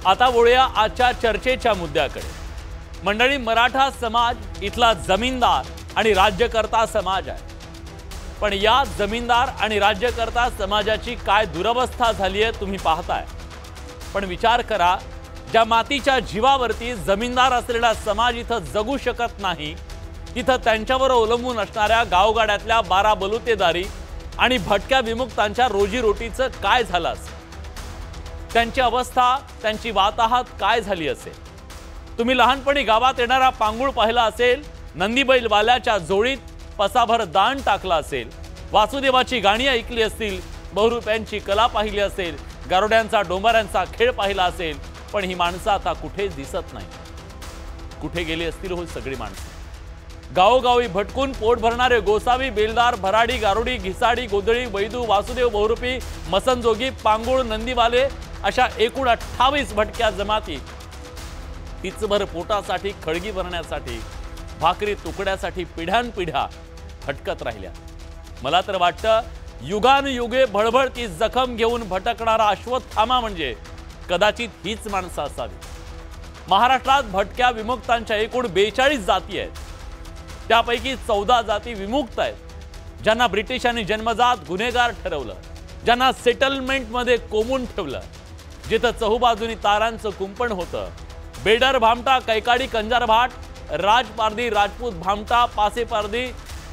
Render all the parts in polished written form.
आता वळूया आजच्या चर्चेच्या मुद्द्याकडे। मंडळी, मराठा समाज इथला जमीनदार आणि राज्यकर्ता समाज आहे, पण या जमीनदार आणि राज्यकर्ता समाजाची काय दुरवस्था झाली आहे तुम्ही पाहताय। पण विचार करा, ज्या मातीच्या जीवावरती जमीनदार असलेला समाज इथं जगू शकत नाही, तिथं त्यांच्यावर अवलंबून असणाऱ्या गावगाड्यातल्या 12 बलुतेदारी आणि भटक्या विमुक्तांच्या रोजीरोटीचं काय झालं असेल, त्यांची अवस्था, त्यांची वाताहत काय झाली असेल। तुम्ही लहानपणी गावात येणारा पांगुळ पाहिला असेल, नंदीबैलवाल्याच्या जोडीत पसाभर दान टाकला असेल, वासुदेवाची गाणी ऐकली असतील, बहुरूप्यांची कला पाहिली असेल, गारुड्यांचा डोंबाऱ्यांचा खेळ पाहिला असेल, पण ही माणसं आता कुठेच दिसत नाही। कुठे गेली असतील हो सगळी माणसं? गावोगावी भटकून पोट भरणारे गोसावी, बेलदार, भराडी, गारुडी, घिसाडी, गोदळी, वैदू, वासुदेव, बहुरूपी, मसनजोगी, पांगुळ, नंदीवाले अशा एकूण 28 भटक्या जमाती तिचभर पोटासाठी, खळगी भरण्यासाठी, भाकरी तुकड्यासाठी पिढ्यानपिढ्या भटकत राहिल्या। मला तर वाटतं युगानुयुगे भळभळती जखम घेऊन भटकणारा अश्वत्थामा म्हणजे कदाचित हीच माणसं असावी। महाराष्ट्रात भटक्या विमुक्तांच्या एकूण 42 जाती आहेत, त्यापैकी 14 जाती विमुक्त आहेत, ज्यांना ब्रिटिशांनी जन्मजात गुन्हेगार ठरवलं, ज्यांना सेटलमेंटमध्ये कोमून ठेवलं, जिथं चहूबाजूनी तारांचं कुंपण होतं। बेडर, भामटा, कैकाडी, कंजार भाट, राजपारधी, राजपूत, भामटा, पासेपारधी,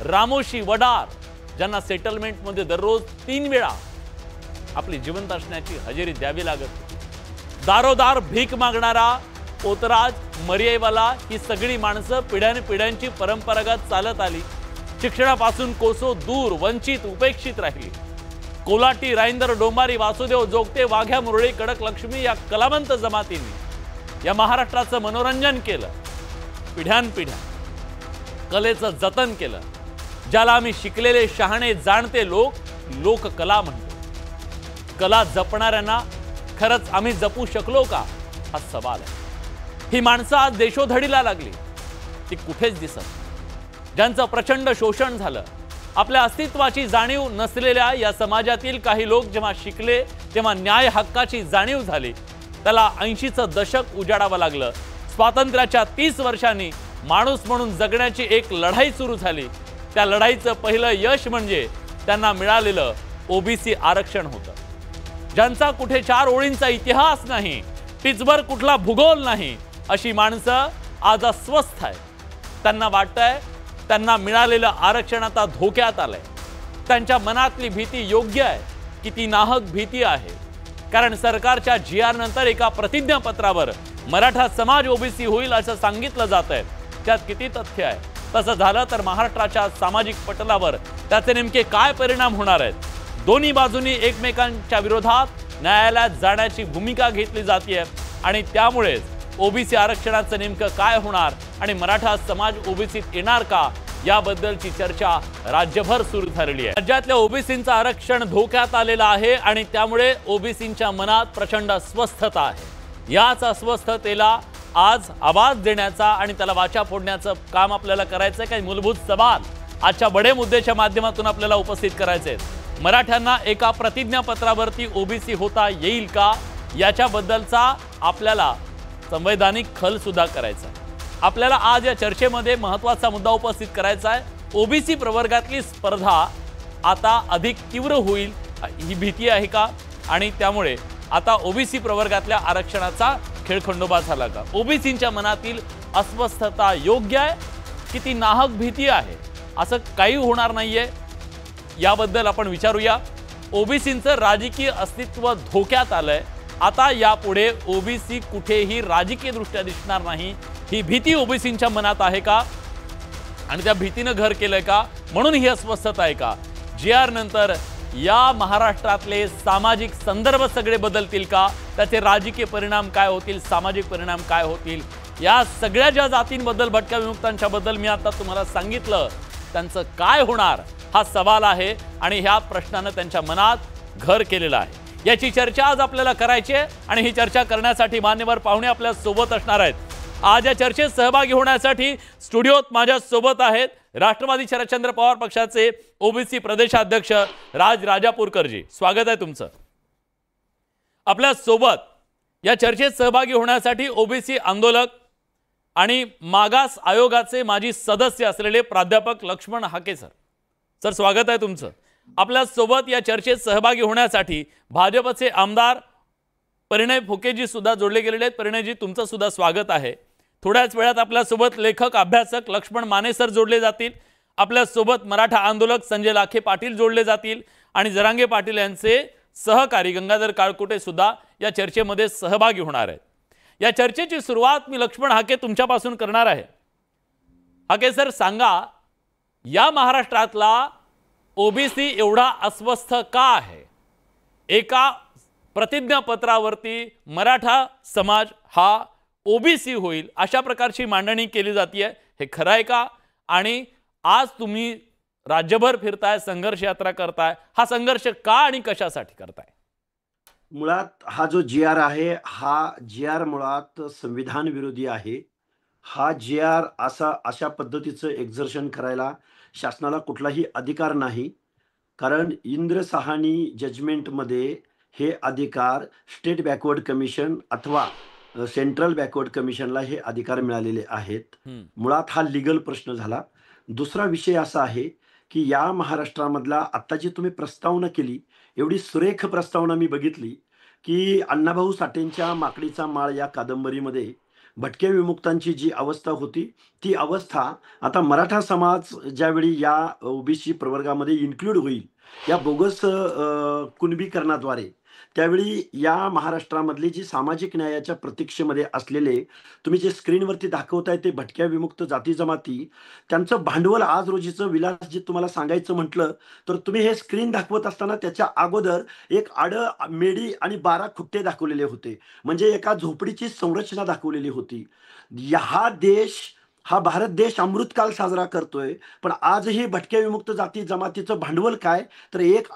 रामोशी, वडार, ज्यांना सेटलमेंटमध्ये दररोज 3 वेळा आपली जिवंत असण्याची हजेरी द्यावी लागत होती। दारोदार भीक मागणारा पोतराज, मरियाईवाला ही सगळी माणसं पिढ्यानपिढ्यांची परंपरागत चालत आली। शिक्षणापासून कोसो दूर, वंचित, उपेक्षित राहिली। कोलाटी, राईंदर, डोंबारी, वासुदेव, जोगते, वाघ्या, मुरळी, कडक लक्ष्मी या कलावंत जमातींनी या महाराष्ट्राचं मनोरंजन केलं, पिढ्यानपिढ्या कलेचं जतन केलं, ज्याला आम्ही शिकलेले, शहाणे, जाणते लोक लोककला म्हणतो। कला जपणाऱ्यांना खरंच आम्ही जपू शकलो का, हा सवाल आहे। ही माणसं आज देशोधडीला लागली, ती कुठेच दिसत। ज्यांचं प्रचंड शोषण झालं, आपल्या अस्तित्वाची जाणीव नसलेल्या या समाजातील काही लोक जेव्हा शिकले, तेव्हा न्याय हक्काची जाणीव झाली, त्याला 80चं दशक उजाडावं लागलं। स्वातंत्र्याच्या 30 वर्षांनी माणूस म्हणून जगण्याची एक लढाई सुरू झाली। त्या लढाईचं पहिलं यश म्हणजे त्यांना मिळालेलं ओबीसी आरक्षण होतं। ज्यांचा कुठे 4 ओळींचा इतिहास नाही, टिचभर कुठला भूगोल नाही, अशी माणसं आज अस्वस्थ आहेत। त्यांना वाटतंय त्यांना मिळालेलं आरक्षण आता धोक्यात आलंय। त्यांच्या मनातली भीती योग्य आहे की ती नाहक भीती आहे, कारण सरकारच्या GR नंतर एका प्रतिज्ञापत्रावर मराठा समाज ओबीसी होईल असं सांगितलं जात आहे। त्यात किती तथ्य आहे? तसं झालं तर महाराष्ट्राच्या सामाजिक पटलावर त्याचे नेमके काय परिणाम होणार आहेत? दोन्ही बाजूंनी एकमेकांच्या विरोधात न्यायालयात जाण्याची भूमिका घेतली जाते आणि त्यामुळेच ओबीसी आरक्षणाचं नेमकं काय होणार आणि मराठा समाज ओबीसीत येणार का, याबद्दलची चर्चा राज्यभर सुरू झालेली आहे। राज्यातल्या ओबीसींचं आरक्षण धोक्यात आलेलं आहे आणि त्यामुळे ओबीसींच्या मनात प्रचंड अस्वस्थता आहे। याच अस्वस्थतेला आज आवाज देण्याचा आणि त्याला वाचा फोडण्याचं काम आपल्याला करायचं आहे। काही मूलभूत सवाल आजच्या बडे मुद्द्याच्या माध्यमातून आपल्याला उपस्थित करायचे आहेत। मराठ्यांना एका प्रतिज्ञापत्रावरती ओबीसी होता येईल का, याच्याबद्दलचा आपल्याला संवैधानिक खल सुद्धा करायचा आहे। आपल्याला आज या चर्चेमध्ये महत्त्वाचा मुद्दा उपस्थित करायचा आहे। ओबीसी प्रवर्गातली स्पर्धा आता अधिक तीव्र होईल ही भीती आहे का, आणि त्यामुळे आता ओबीसी प्रवर्गातल्या आरक्षणाचा खेळखंडोबा झाला का? ओबीसींच्या मनातील अस्वस्थता योग्य आहे की ती नाहक भीती आहे? असं काही होणार नाहीये, याबद्दल आपण विचारूया। ओबीसींचं राजकीय अस्तित्व धोक्यात आलंय। आता यापुढे ओबीसी कुठेही राजकीय दृष्ट्या दिसणार नाही, ही भीती ओबीसींच्या मनात आहे का, आणि त्या भीतीनं घर केलंय का, म्हणून ही अस्वस्थता आहे का? GR नंतर या महाराष्ट्रातले सामाजिक संदर्भ सगळे बदलतील का? त्याचे राजकीय परिणाम काय होतील, सामाजिक परिणाम काय होतील? या सगळ्या ज्या जातींबद्दल, भटक्या विमुक्तांच्या बद्दल मी आता तुम्हाला सांगितलं, त्यांचं काय होणार हा सवाल आहे आणि ह्या प्रश्नानं त्यांच्या मनात घर केलेलं आहे। याची चर्चा आज आपल्याला करायची आहे आणि ही चर्चा करण्यासाठी मान्यवर पाहुणे आपल्या सोबत असणार आहेत। आज या चर्चेत सहभागी होण्यासाठी स्टुडिओत माझ्या सोबत आहेत राष्ट्रवादी शरदचंद्र पवार पक्षाचे ओबीसी प्रदेशाध्यक्ष राज राजापूरकरजी। स्वागत आहे तुमचं। आपल्या सोबत या चर्चेत सहभागी होण्यासाठी ओबीसी आंदोलक आणि मागास आयोगाचे माजी सदस्य असलेले प्राध्यापक लक्ष्मण हाके सर स्वागत आहे तुमचं। आपल्या सोबत या चर्चेत सहभागी होण्यासाठी भाजपचे आमदार परिणय फुकेजी सुद्धा जोडले गेलेले आहेत। परिणयजी, तुमचं सुद्धा स्वागत आहे। थोड्याच वेळात आपल्या सोबत लेखक अभ्यासक लक्ष्मण माने सर जोडले जातील। आपल्या सोबत मराठा आंदोलक संजय लाखे पाटील जोडले जातील आणि जरांगे पाटील यांचे सहकारी गंगाधर काळकुटे सुद्धा या चर्चेमध्ये सहभागी होणार आहेत। या चर्चेची सुरुवात मी लक्ष्मण हाके तुमच्यापासून करणार आहे। हाके सर, सांगा, या महाराष्ट्रातला ओबीसी एवढा अस्वस्थ का आहे? एका प्रतिज्ञापत्रावरती मराठा समाज हा ओबीसी होईल अशा प्रकारची मांडणी केली जाते, हे खरं आहे का? आणि आज तुम्ही राज्यभर फिरताय, संघर्ष यात्रा करताय, हा संघर्ष का आणि कशासाठी करताय? मुळात हा जो जी.आर. आहे, हा जी.आर. मुळात संविधान विरोधी आहे। हा जी.आर. अशा पद्धतीचं एक्झर्शन करायला शासनाला कुठलाही अधिकार नाही, कारण इंद्र साहानी जजमेंटमध्ये हे अधिकार स्टेट बॅकवर्ड कमिशन अथवा सेंट्रल बॅकवर्ड कमिशनला हे अधिकार मिळालेले आहेत। मुळात हा लीगल प्रश्न झाला। दुसरा विषय असा आहे की या महाराष्ट्रामधला आता जी तुम्ही प्रस्तावना केली, एवढी सुरेख प्रस्तावना मी बघितली की अण्णाभाऊ साठेंच्या माकडीचा माळ या कादंबरीमध्ये भटक्या विमुक्तांची जी अवस्था होती, ती अवस्था आता मराठा समाज ज्यावेळी या ओबीसी प्रवर्गामध्ये इन्क्लूड होईल या बोगस कुणबीकरणाद्वारे, त्यावेळी या महाराष्ट्रामधली जी सामाजिक न्यायाच्या प्रतीक्षेमध्ये असलेले तुम्ही जे स्क्रीनवरती दाखवताय ते भटक्या विमुक्त जाती जमाती, त्यांचं भांडवल आज रोजीचं विलास जे तुम्हाला सांगायचं म्हटलं तर तुम्ही हे स्क्रीन दाखवत असताना त्याच्या अगोदर एक मेडी आणि 12 खुट्टे दाखवलेले होते, म्हणजे एका झोपडीची संरचना दाखवलेली होती। हा भारत देश अमृतकाल साजरा करतोय, पण आजही भटक्या विमुक्त जाती जमातीचं भांडवल काय तर एक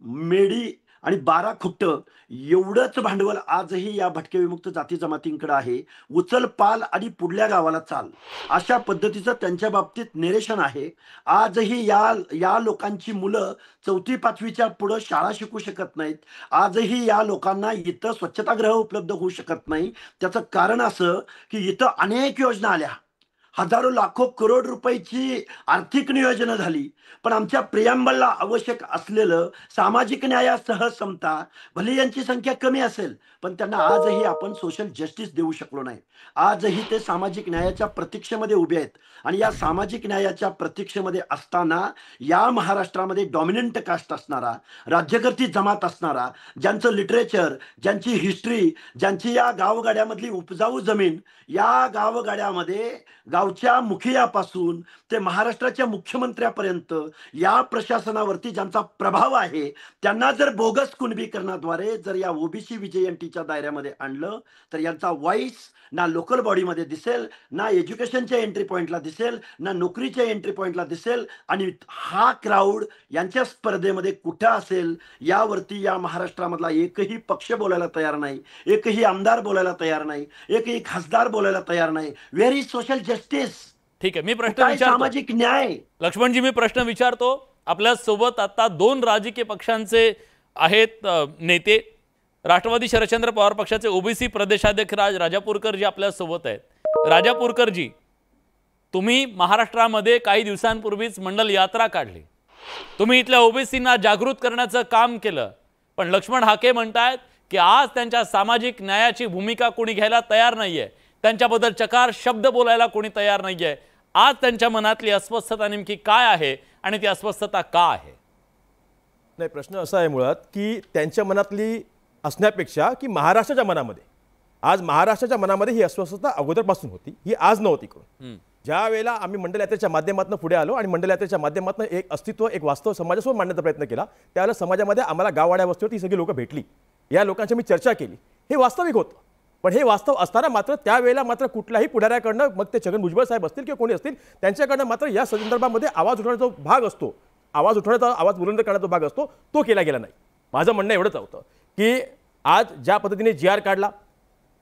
मेडी आणि 12 खुट्ट एवढंच भांडवल आजही या भटक्या विमुक्त जाती जमातींकडे आहे। उचल पाल आणि पुढल्या गावाला चाल अशा पद्धतीचं त्यांच्या बाबतीत निरेशन आहे। आजही या लोकांची मुलं 4वी 5वीच्या पुढे शाळा शिकू शकत नाहीत। आजही या लोकांना इथं स्वच्छतागृह उपलब्ध होऊ शकत नाही। त्याचं कारण असं की इथं अनेक योजना आल्या, हजारो लाखो करोड रुपयाची आर्थिक नियोजन झाली, पण आमच्या प्रियांबलला आवश्यक असलेलं सामाजिक न्यायासह समता, भले यांची संख्या कमी असेल पण त्यांना आजही आपण सोशल जस्टिस देऊ शकलो नाही। आजही ते सामाजिक न्यायाच्या प्रतीक्षेमध्ये उभे आहेत आणि या सामाजिक न्यायाच्या प्रतीक्षेमध्ये असताना या महाराष्ट्रामध्ये डॉमिनंट कास्ट असणारा, राज्यकर्ती जमात असणारा, ज्यांचं लिटरेचर, ज्यांची हिस्ट्री, ज्यांची या गावगाड्यामधली उपजाऊ जमीन, या गावगाड्यामध्ये गावच्या मुखियापासून ते महाराष्ट्राच्या मुख्यमंत्र्यापर्यंत या प्रशासनावरती ज्यांचा प्रभाव आहे, त्यांना जर बोगस कुणबीकरणाद्वारे जर या ओबीसी व्हीजेएनटीच्या दायऱ्यामध्ये आणलं तर यांचा व्हॉइस ना लोकल बॉडीमध्ये दिसेल, ना एज्युकेशनच्या एंट्री पॉइंटला दिसेल, ना नोकरीच्या एंट्री पॉइंटला दिसेल, आणि हा क्राऊड यांच्या स्पर्धेमध्ये कुठं असेल यावरती या महाराष्ट्रामधला एकही पक्ष बोलायला तयार नाही, एकही आमदार बोलायला तयार नाही, एकही खासदार बोलायला तयार नाही। Where is social justice? ठीक आहे, मी प्रश्न विचारतो, सामाजिक न्याय? लक्ष्मणजी, मी प्रश्न विचारतो। आपल्या सोबत आता 2 राजकीय पक्षांचे आहेत नेते, राष्ट्रवादी शरदचंद्र पवार पक्षाचे ओबीसी प्रदेशाध्यक्ष राजापूरकर जी आपल्या सोबत आहेत। राजापूरकर जी, तुम्ही महाराष्ट्रामध्ये काही दिवसांपूर्वीच मंडल यात्रा काढली, तुम्ही इथल्या ओबीसींना जागृत करण्याचं काम केलं, पण लक्ष्मण हाके म्हणतायत की आज त्यांच्या सामाजिक न्यायाची भूमिका कोणी घ्यायला तयार नाहीये, त्यांच्याबद्दल चकार शब्द बोलायला कोणी तयार नाहीये। आज त्यांच्या मनातली अस्वस्थता नेमकी काय आहे आणि ती अस्वस्थता का आहे? नाही, प्रश्न असा आहे मुळात की त्यांच्या मनातली असण्यापेक्षा की महाराष्ट्राच्या मनामध्ये, आज महाराष्ट्राच्या मनामध्ये ही अस्वस्थता अगोदरपासून होती, ही आज नव्हती करून। ज्या वेळेला आम्ही मंडल यात्रेच्या माध्यमातून पुढे आलो आणि मंडल यात्रेच्या माध्यमातून एक अस्तित्व, एक वास्तव समाजासमोर मांडण्याचा प्रयत्न केला, त्यावेळेला समाजामध्ये आम्हाला गाववाड्या वस्तीवर ती सगळी लोक भेटली, या लोकांची मी चर्चा केली, हे वास्तविक होतं। पण हे वास्तव असताना मात्र त्यावेळेला मात्र कुठल्याही पुढाऱ्याकडनं, मग ते छगन भुजबळ साहेब असतील किंवा कोणी असतील, त्यांच्याकडनं मात्र या संदर्भामध्ये आवाज उठवण्याचा जो भाग असतो, आवाज बुलंद करण्याचा भाग असतो, तो केला गेला नाही। माझं म्हणणं एवढंच होतं की आज ज्या पद्धतीने जी.आर. काढला,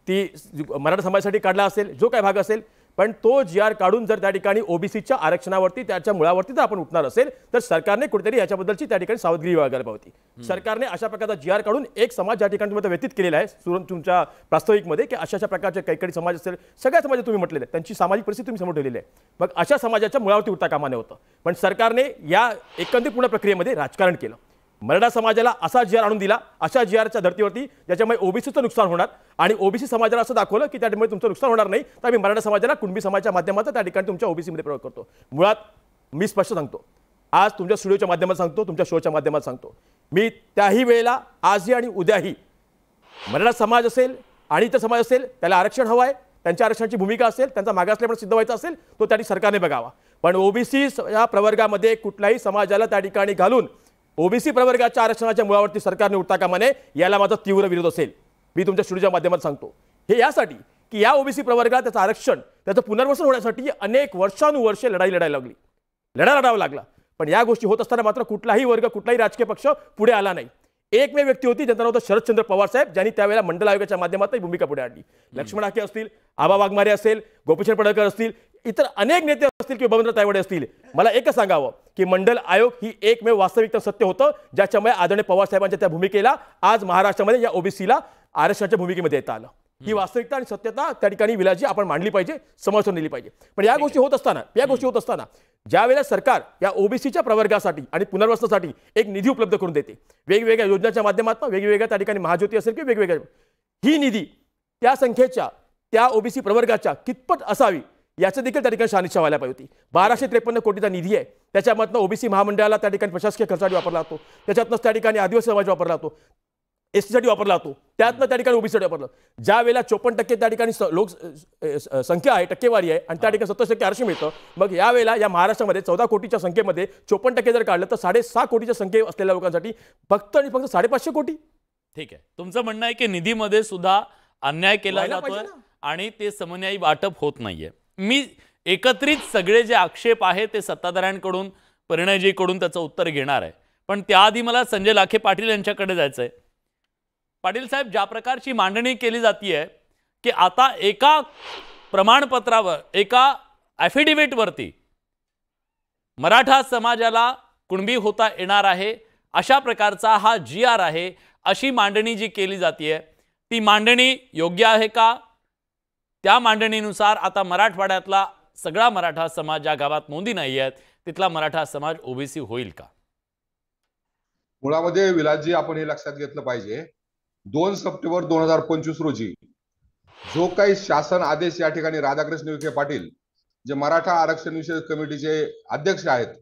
ती मराठा समाजासाठी काढला असेल, जो काय भाग असेल, पण तो GR काढून जर त्या ठिकाणी ओबीसीच्या आरक्षणावरती त्याच्या मुळावरती जर आपण उठणार असेल तर सरकारने कुठेतरी याच्याबद्दलची त्या ठिकाणी सावधगिरी बाळगायला होती. सरकारने अशा प्रकारचा GR काढून एक समाज ज्या ठिकाणी तुम्ही व्यतीत केलेला आहे तुमच्या प्रास्ताविकमध्ये की अशा प्रकारचे काही समाज असेल, सगळ्या समाज तुम्ही म्हटलेले आहे, त्यांची सामाजिक परिस्थिती तुम्ही समोर ठेवलेली आहे. मग अशा समाजाच्या मुळावरती उठता कामा नये होतं. पण सरकारने या एकंदरीत पूर्ण प्रक्रियेमध्ये राजकारण केलं. मराठा समाजाला असा GR आणून दिला, अशा GRच्या धर्तीवरती ज्याच्यामुळे ओबीसीचं नुकसान होणार आणि ओबीसी समाजाला असं दाखवलं की त्यामुळे तुमचं नुकसान होणार नाही, तर आम्ही मराठा समाजाला कुणबी समाजाच्या माध्यमातून त्या ठिकाणी तुमच्या ओबीसीमध्ये प्रयोग करतो. मुळात मी स्पष्ट सांगतो, आज तुमच्या स्टुडिओच्या माध्यमात सांगतो, तुमच्या शोच्या माध्यमात सांगतो, मी त्याही वेळेला आजही आणि उद्याही मराठा समाज असेल आणि इतर समाज असेल त्याला आरक्षण हवं आहे, त्यांच्या आरक्षणाची भूमिका असेल, त्यांचा मागासलेपणा सिद्ध व्हायचा असेल तो त्या सरकारने बघावा. पण ओबीसी या प्रवर्गामध्ये कुठल्याही समाजाला त्या ठिकाणी घालून ओबीसी प्रवर्गाच्या आरक्षणाच्या मुळावरती सरकारने उठता कामा नये, याला माझा तीव्र विरोध असेल. मी तुमच्या स्टुडिओच्या माध्यमात सांगतो हे यासाठी की या ओबीसी प्रवर्गात त्याचं आरक्षण त्याचं पुनर्वसन होण्यासाठी अनेक वर्षानुवर्षे लढायला लढावा लागला. पण या गोष्टी होत असताना मात्र कुठलाही वर्ग कुठलाही राजकीय पक्ष पुढे आला नाही. एकमेव व्यक्ती होती ज्यांचं नाव होतं शरदचंद्र पवार साहेब, ज्यांनी त्यावेळेला मंडल आयोगाच्या माध्यमातून भूमिका पुढे आणली. लक्ष्मण हाके असतील, आबा वाघमारे असेल, गोपीचंद पडळकर असतील, इतर अनेक नेते असतील किंवा बबनराव तायवाडे असतील. मला एकच सांगावं की मंडल आयोग ही एकमेव वास्तविकता सत्य होतं ज्याच्यामुळे आदरणीय पवार साहेबांच्या त्या भूमिकेला आज महाराष्ट्रामध्ये या ओबीसीला आरक्षणाच्या भूमिकेमध्ये येता आलं. ही वास्तविकता आणि सत्यता त्या ठिकाणी विलाजी आपण मांडली पाहिजे, समर्थन दिली पाहिजे. पण या गोष्टी होत असताना ज्या वेळेला सरकार या ओबीसीच्या प्रवर्गासाठी आणि पुनर्वसनासाठी एक निधी उपलब्ध करून देते वेगवेगळ्या योजनांच्या माध्यमातून, वेगवेगळ्या त्या ठिकाणी महाज्योती असेल किंवा वेगवेगळ्या, ही निधी त्या संख्येच्या त्या ओबीसी प्रवर्गाच्या कितपत असावी याचं देखील त्या ठिकाणी शहानिशा व्हायला पाहिजे होती. 1253 कोटीचा निधी आहे, त्याच्यामधनं ओबीसी महामंडळाला त्या ठिकाणी प्रशासकीय खर्चासाठी वापरला जातो, त्याच्यातनं त्या ठिकाणी आदिवासी समाज वापरला जातो, एसटीसाठी वापरला जातो, त्यातनं त्या ठिकाणी ओबीसीसाठी वापरलं. ज्या वेळेला 54% त्या ठिकाणी लोक संख्या आहे, टक्केवारी आहे आणि त्या ठिकाणी 70% आरक्षण मिळतं. मग यावेळेला या महाराष्ट्रामध्ये 14 कोटीच्या संख्येमध्ये 54% जर काढलं तर 6.5 कोटीच्या संख्ये असलेल्या लोकांसाठी फक्त आणि फक्त 550 कोटी. ठीक आहे, तुमचं म्हणणं आहे की निधीमध्ये सुद्धा अन्याय केला जातोय आणि ते समन्यायी वाटप होत नाहीये. मी एकत्रित सगळे जे आक्षेप आहेत ते सत्ताधाऱ्यांकडून, परिणयजीकडून त्याचं उत्तर घेणार आहे. पण त्याआधी मला संजय लाखे पाटील यांच्याकडे जायचं आहे. पाटील साहेब, ज्या प्रकारची मांडणी केली जाते की आता एका प्रमाणपत्रावर, एका ॲफिडेव्हिटवरती मराठा समाजाला कुणबी होता येणार आहे अशा प्रकारचा हा GR आहे, अशी मांडणी जी केली जाते ती मांडणी योग्य आहे का? त्या मांडणीनुसार आता मराठवाड्यातला सगळा मराठा समाज ज्या गावात नोंदी नाही आहेत तिथला मराठा समाज ओबीसी होईल का? मुळामध्ये विलासजी आपण हे लक्षात घेतलं पाहिजे, 2 सप्टेंबर 2025 रोजी जो काही शासन आदेश या ठिकाणी राधाकृष्ण विखे पाटील जे मराठा आरक्षण विषयक कमिटीचे अध्यक्ष आहेत,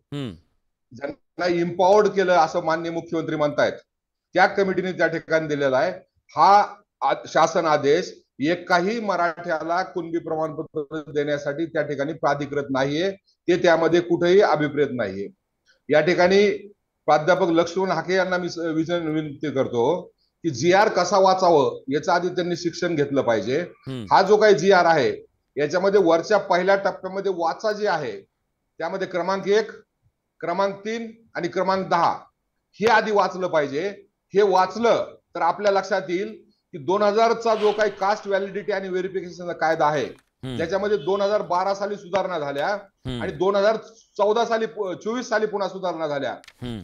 ज्यांना इम्पॉवर्ड केलं असं माननीय मुख्यमंत्री म्हणतायत, त्या कमिटीने त्या ठिकाणी दिलेला आहे. हा शासन आदेश एकाही मराठ्याला कुणबी प्रमाणपत्र देण्यासाठी त्या ठिकाणी प्राधिकृत नाहीये, ते त्यामध्ये कुठेही अभिप्रेत नाहीये. या ठिकाणी प्राध्यापक लक्ष्मण हाके यांना मी विनंती करतो की GR कसा वाचावं याचं आधी त्यांनी शिक्षण घेतलं पाहिजे. हा जो काही GR आहे याच्यामध्ये वरच्या पहिल्या टप्प्यामध्ये वाचा जे आहे त्यामध्ये क्रमांक 1, क्रमांक 3 आणि क्रमांक 10 हे आधी वाचलं पाहिजे. हे वाचलं तर आपल्या लक्षात येईल की 2000चा जो काही कास्ट व्हॅलिडिटी आणि व्हेरिफिकेशनचा कायदा आहे त्याच्यामध्ये 2012 साली सुधारणा झाल्या आणि 2014 साली 24 साली पुन्हा सुधारणा झाल्या.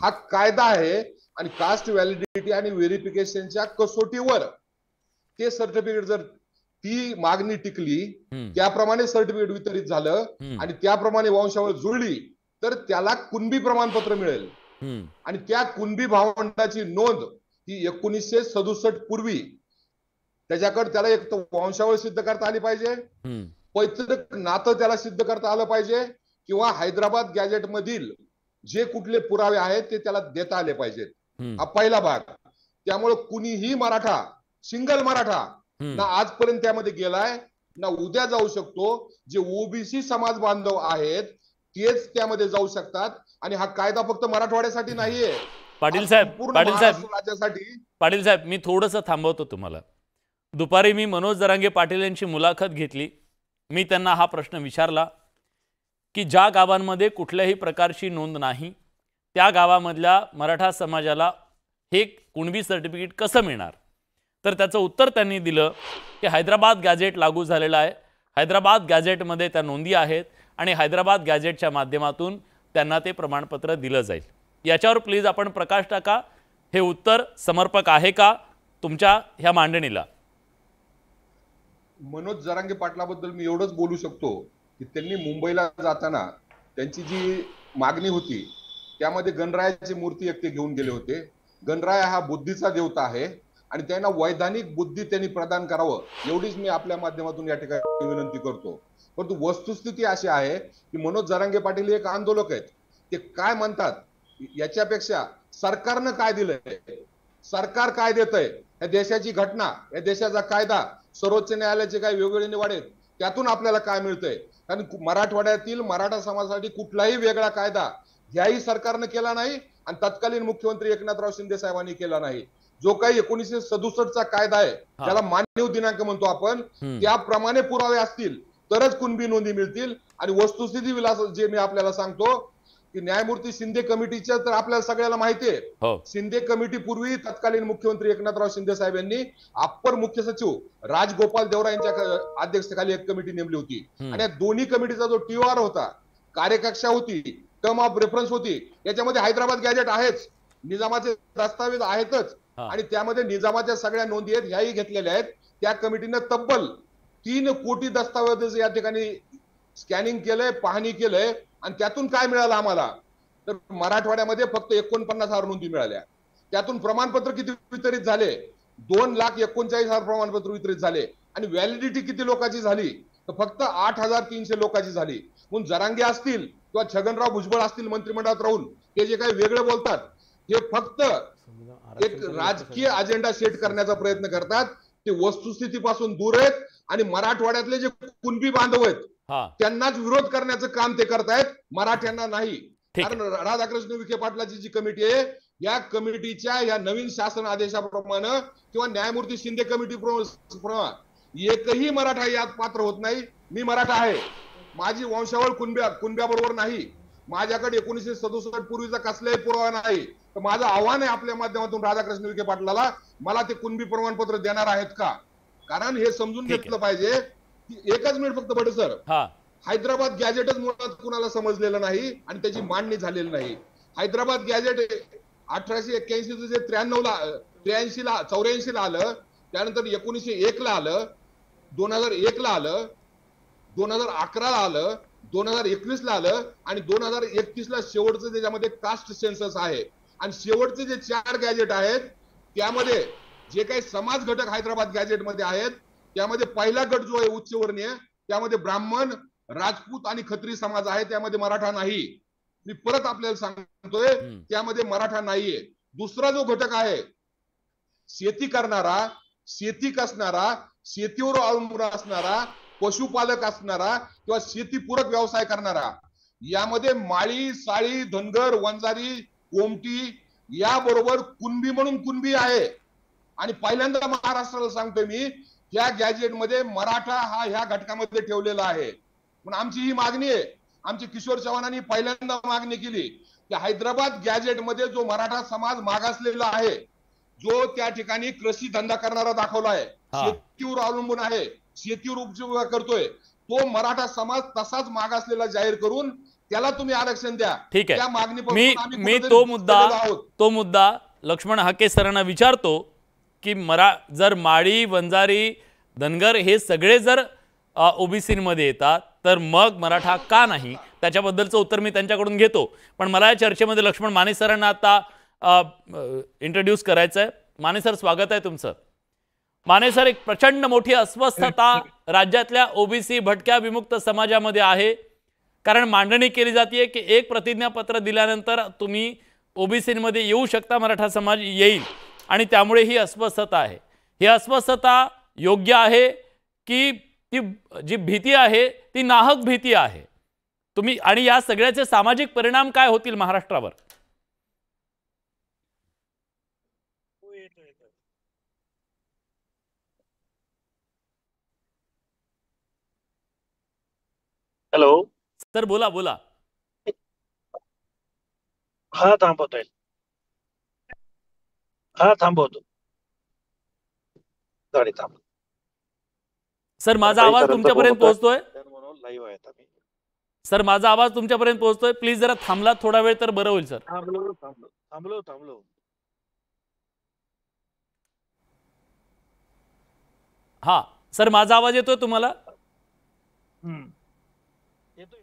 हा कायदा आहे आणि कास्ट व्हॅलिडिटी आणि व्हेरिफिकेशनच्या कसोटीवर ते सर्टिफिकेट जर ती मागणी टिकली, त्याप्रमाणे सर्टिफिकेट वितरित झालं आणि त्याप्रमाणे वंशावळ जुळली तर त्याला कुणबी प्रमाणपत्र मिळेल. आणि त्या कुणबी भावंडाची नोंद ही 1967 पूर्वी त्याच्याकडे त्याला एक वंशावळ सिद्ध करता आली पाहिजे, पैतृक नातं त्याला सिद्ध करता आलं पाहिजे किंवा हैदराबाद गॅजेट मधील जे कुठले पुरावे आहेत ते त्याला देता आले पाहिजेत. हा पहिला भाग. त्यामुळे कुणीही मराठा, सिंगल मराठा ना आजपर्यंत त्यामध्ये गेलाय ना उद्या जाऊ शकतो. जे ओबीसी समाज बांधव आहेत तेच त्यामध्ये जाऊ शकतात आणि हा कायदा फक्त मराठवाड्यासाठी नाहीये. पाटील साहेब मी थोडंसं थांबवतो तुम्हाला. दुपारी मी मनोज जरांगे पाटील यांची मुलाखत घेतली. मी त्यांना हा प्रश्न विचारला की ज्या गावांमध्ये कुठल्याही प्रकारची नोंद नाही त्या गावामधल्या मराठा समाजाला हे कुणबी सर्टिफिकेट कसं मिळणार, तर त्याचं उत्तर त्यांनी दिलं की हैदराबाद गॅजेट लागू झालेलं आहे, हैदराबाद गॅझेटमध्ये त्या नोंदी आहेत आणि हैदराबाद गॅझेटच्या माध्यमातून त्यांना ते प्रमाणपत्र दिलं जाईल. याच्यावर प्लीज आपण प्रकाश टाका. हे उत्तर समर्पक आहे का तुमच्या ह्या मांडणीला? मनोज जरांगे पाटलाबद्दल मी एवढंच बोलू शकतो की त्यांनी मुंबईला जाताना त्यांची जी मागणी होती त्यामध्ये गणरायाची मूर्ती एक ते घेऊन गेले होते. गणराय हा बुद्धीचा देवता आहे आणि त्यांना वैधानिक बुद्धी त्यांनी प्रदान करावं एवढीच मी आपल्या माध्यमातून या ठिकाणी विनंती करतो. परंतु वस्तुस्थिती अशी आहे की मनोज जरांगे पाटील एक आंदोलक आहेत. ते काय म्हणतात याच्यापेक्षा सरकारनं काय दिलंय, सरकार काय देतंय, या देशाची घटना, या देशाचा कायदा, सर्वोच्च न्यायालयाचे काही वेगवेगळे निवाडे आहेत त्यातून आपल्याला काय मिळतंय. कारण मराठवाड्यातील मराठा समाजासाठी कुठलाही वेगळा कायदा ह्याही सरकारनं केला नाही आणि तत्कालीन मुख्यमंत्री एकनाथराव शिंदे साहेबांनी केला नाही. जो काही 1967चा कायदा आहे त्याला मान्य दिनांक म्हणतो आपण, त्याप्रमाणे पुरावे असतील तरच कुणबी नोंदी मिळतील. आणि वस्तुस्थिती विलास जे मी आपल्याला सांगतो की न्यायमूर्ती शिंदे कमिटीच्या तर आपल्याला सगळ्याला माहिती आहे, शिंदे कमिटी पूर्वी तत्कालीन मुख्यमंत्री एकनाथराव शिंदे साहेब यांनी अप्पर मुख्य सचिव राजगोपाल देवरा यांच्या अध्यक्षतेखाली एक कमिटी नेमली होती आणि या दोन्ही कमिटीचा जो टीआर होता, कार्यकक्षा होती, टर्म ऑफ रेफरन्स होती, याच्यामध्ये हैदराबाद गॅजेट आहेच, निजामाचे दस्तावेज आहेतच आणि त्यामध्ये निजामाच्या सगळ्या नोंदी आहेत ह्याही घेतलेल्या आहेत. त्या कमिटीनं तब्बल 3 कोटी दस्तावेज या ठिकाणी स्कॅनिंग केलंय, पाहणी केलंय आणि त्यातून काय मिळालं आम्हाला तर मराठवाड्यामध्ये फक्त 49,000 नोंदी मिळाल्या. त्यातून प्रमाणपत्र किती वितरित झाले, 2,39,000 प्रमाणपत्र वितरित झाले आणि व्हॅलिडिटी किती लोकांची झाली तर फक्त 8,300 लोकांची झाली. म्हणून जरांगे असतील किंवा छगनराव भुजबळ असतील मंत्रिमंडळात राहून ते जे काही वेगळे बोलतात हे फक्त एक राजकीय अजेंडा सेट करण्याचा प्रयत्न करतात. ते वस्तुस्थितीपासून दूर आहेत आणि मराठवाड्यातले जे कुणबी बांधव आहेत त्यांनाच विरोध करण्याचं काम ते करतायत, मराठ्यांना नाही. कारण राधाकृष्ण विखे पाटलाची जी कमिटी आहे या कमिटीच्या या नवीन शासन आदेशाप्रमाणे किंवा न्यायमूर्ती शिंदे कमिटी प्रमाणे एकही मराठा यात पात्र होत नाही. मी मराठा आहे, माझी वंशावळ कुणब्याबरोबर नाही, माझ्याकडे 1967 पूर्वीचा कसलाही पुरावा नाही. तर माझं आव्हान आहे आपल्या माध्यमातून राधाकृष्ण विखे पाटलाला, मला ते कुणबी प्रमाणपत्र देणार आहेत का? कारण हे समजून घेतलं पाहिजे. एकच मिनिट फक्त बडे सर, हैदराबाद गॅजेटच मुळात कुणाला समजलेलं नाही आणि त्याची मांडणी झालेली नाही. हैदराबाद गॅजेट 1881 जे 83 ला 84 ला आलं, त्यानंतर 1901 ला आलं, 2001 ला आलं, 2011 ला आलं, 2021 ला आलं आणि 2031 ला शेवटचं त्याच्यामध्ये कास्ट सेन्सस आहे. आणि शेवटचे जे 4 गॅजेट आहेत त्यामध्ये जे काही समाज घटक हैदराबाद गॅजेट मध्ये आहेत त्यामध्ये पहिला गट जो आहे उच्चवर्णीय त्यामध्ये ब्राह्मण, राजपूत आणि खत्री समाज आहे, त्यामध्ये मराठा नाही. मी परत आपल्याला सांगतोय त्यामध्ये मराठा नाहीये. दुसरा जो घटक आहे शेती करणारा, शेती कसणारा, शेतीवर अवलंबून असणारा, पशुपालक असणारा किंवा शेतीपूरक व्यवसाय करणारा, यामध्ये माळी, साळी, धनगर, वंजारी, कोमटी याबरोबर कुणबी म्हणून कुणबी आहे. आणि पहिल्यांदा महाराष्ट्राला सांगतोय मी या गॅजेट मध्ये मराठा हा ह्या घटकामध्ये ठेवलेला आहे. पण आमची ही मागणी आहे, आमचे किशोर चव्हाणांनी पहिल्यांदा मागणी केली की हैदराबाद गॅजेट मध्ये जो मराठा समाज मागासलेला आहे, जो त्या ठिकाणी कृषी धंदा करणारा दाखवला आहे, शेतीवर अवलंबून आहे, शेतीवर उपजीविका करतोय, तो मराठा समाज तसाच मागासलेला जाहीर करून त्याला तुम्ही आरक्षण द्या. ठीक आहे, मी तो मुद्दा लक्ष्मण हाके सरांना विचारतो की जर माळी, वंजारी, धनगर हे सगळे जर ओबीसी मध्ये येतात तर मग मराठा का नाही, त्याच्याबद्दलचं उत्तर मी त्यांच्याकडून घेतो. पण मला या चर्चेमध्ये लक्ष्मण माने सरांना आता इंट्रोड्यूस करायचं आहे. माने सर, स्वागत आहे तुमचं. माने सर, एक प्रचंड मोठी अस्वस्थता राज्यातल्या ओबीसी भटक्या विमुक्त समाजामध्ये आहे. कारण मांडणी केली जाते की एक प्रतिज्ञापत्र दिल्यानंतर तुम्ही ओबीसीमध्ये येऊ शकता, मराठा समाज येईल आणि त्यामुळे ही अस्वस्थता आहे. ही अस्वस्थता योग्य आहे की ती जी भीती आहे ती नाहक भीती आहे तुम्ही, आणि या सगळ्याचे सामाजिक परिणाम काय होतील महाराष्ट्रावर? हॅलो सर, बोला बोला. हा थांबवतोय, हा थांबवतो, गाडी थांब. सर माझा आवाज तुमच्यापर्यंत पोहोचतोय? म्हणून लाईव्ह आहेत आम्ही. सर माझा आवाज तुमच्यापर्यंत पोहोचतोय? प्लीज जरा थांबला थोडा वेळ तर बरं होईल सर. थांबलो. हा सर माझा आवाज येतोय तुम्हाला? येतोय.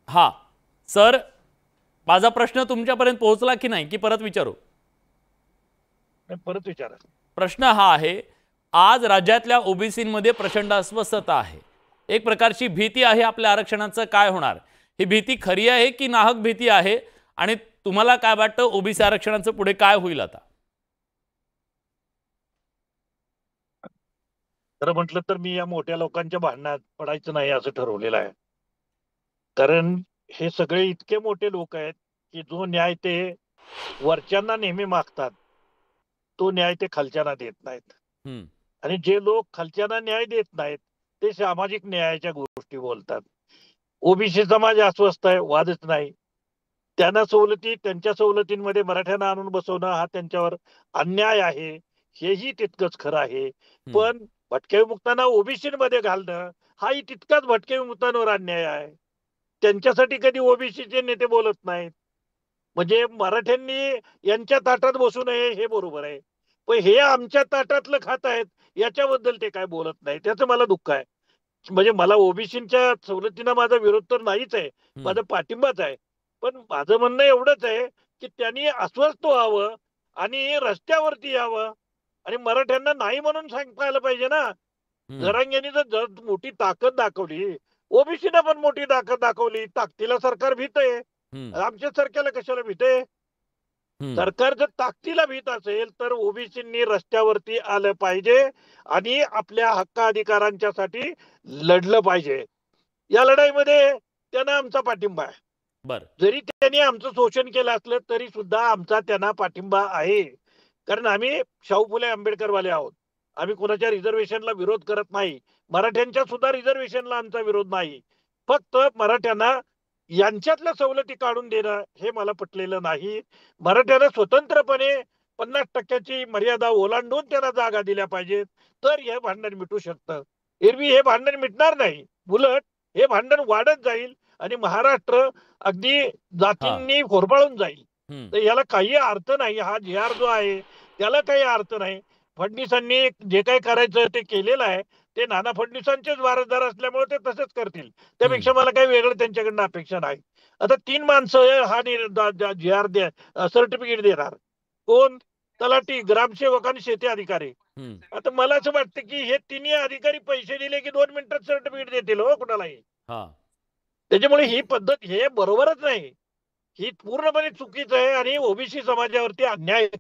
हा सर माझा प्रश्न तुमच्यापर्यंत पोहोचला की नाही की परत विचारू? परत विचारा. प्रश्न हा आहे, आज राज्यातल्या ओबीसीमध्ये प्रचंड अस्वस्थता आहे, एक प्रकारची भीती आहे आपल्या आरक्षणाचं काय होणार. ही भीती खरी आहे की नाहक भीती आहे आणि तुम्हाला काय वाटतं ओबीसी आरक्षणाचं पुढे काय होईल आता? खरं म्हटलं तर मी या मोठ्या लोकांच्या भांडणात पडायचं नाही असं ठरवलेलं आहे. कारण हे सगळे इतके मोठे लोक आहेत की जो न्याय ते वरच्यांना नेहमी मागतात तो न्याय ते खालच्यांना देत नाहीत. आणि जे लोक खालच्यांना न्याय देत नाहीत ते सामाजिक न्यायाच्या गोष्टी बोलतात. ओबीसी समाज अस्वस्थ आहे, वादच नाही. त्यांना त्यांच्या सवलतींमध्ये मराठ्यांना आणून बसवणं हा त्यांच्यावर अन्याय आहे, हेही तितकंच खरं आहे. पण भटक्या विमुक्तांना ओबीसीमध्ये घालणं हाही तितकाच भटक्या विमुक्तांवर अन्याय आहे. त्यांच्यासाठी कधी ओबीसीचे नेते बोलत नाहीत. म्हणजे मराठ्यांनी यांच्या ताटात बसू नये हे बरोबर आहे, पण हे आमच्या ताटातलं खात आहेत याच्याबद्दल ते काय बोलत नाही. त्याचं मला दुःख आहे. म्हणजे मला ओबीसीच्या सवलतींना माझा विरोध तर नाहीच आहे, माझा पाठिंबाच आहे. पण माझं म्हणणं एवढंच आहे की त्यांनी अस्वस्थ व्हावं आणि रस्त्यावरती यावं आणि मराठ्यांना नाही म्हणून सांगता आलं पाहिजे ना. जरांगेंनी जर मोठी ताकद दाखवली, ओबीसीने पण मोठी ताकद दाखवली, ताकदीला सरकार भीतय. आमच्या सरकारला कशाला भीतय? सरकार जर ताकदीला भीत असेल तर ओबीसींनी रस्त्यावरती आलं पाहिजे आणि आपल्या हक्क अधिकारांच्यासाठी लढलं पाहिजे. या लढाईमध्ये त्यांना आमचा पाठिंबा आहे. जरी त्यांनी आमचं शोषण केलं असलं तरी सुद्धा आमचा त्यांना पाठिंबा आहे. कारण आम्ही शाहू फुले आंबेडकरवाले आहोत. आम्ही कोणाच्या रिझर्वेशनला विरोध करत नाही. मराठ्यांच्या सुद्धा रिझर्वेशनला आमचा विरोध नाही. फक्त मराठ्यांना यांच्यातल्या सवलती काढून देणं हे मला पटलेलं नाही. मराठ्यांना स्वतंत्रपणे 50% मर्यादा ओलांडून त्यांना जागा दिल्या पाहिजेत, तर हे भांडण मिटू शकतं. एरवी हे भांडण मिटणार नाही, उलट हे भांडण वाढत जाईल आणि महाराष्ट्र अगदी जातींनी होरबाळून जाईल. तर याला काही अर्थ नाही. हा जी.आर जो आहे त्याला काही अर्थ नाही. फडणवीसांनी जे काही करायचं ते केलेलं आहे. ते नाना फडणवीसांचेच वारसदार असल्यामुळे ते तसंच करतील. त्यापेक्षा मला काही वेगळं त्यांच्याकडनं अपेक्षा नाही. आता 3 माणसं हा जी.आर सर्टिफिकेट देणार. कोण? तलाठी, ग्रामसेवक आणि शेती अधिकारी. आता मला असं वाटतं की हे तिन्ही अधिकारी पैसे दिले की 2 मिनिटात सर्टिफिकेट देतील हो कुणालाही. त्याच्यामुळे ही पद्धत हे बरोबरच नाही. ही पूर्णपणे चुकीचं आहे आणि ओबीसी समाजावरती अन्याय आहे.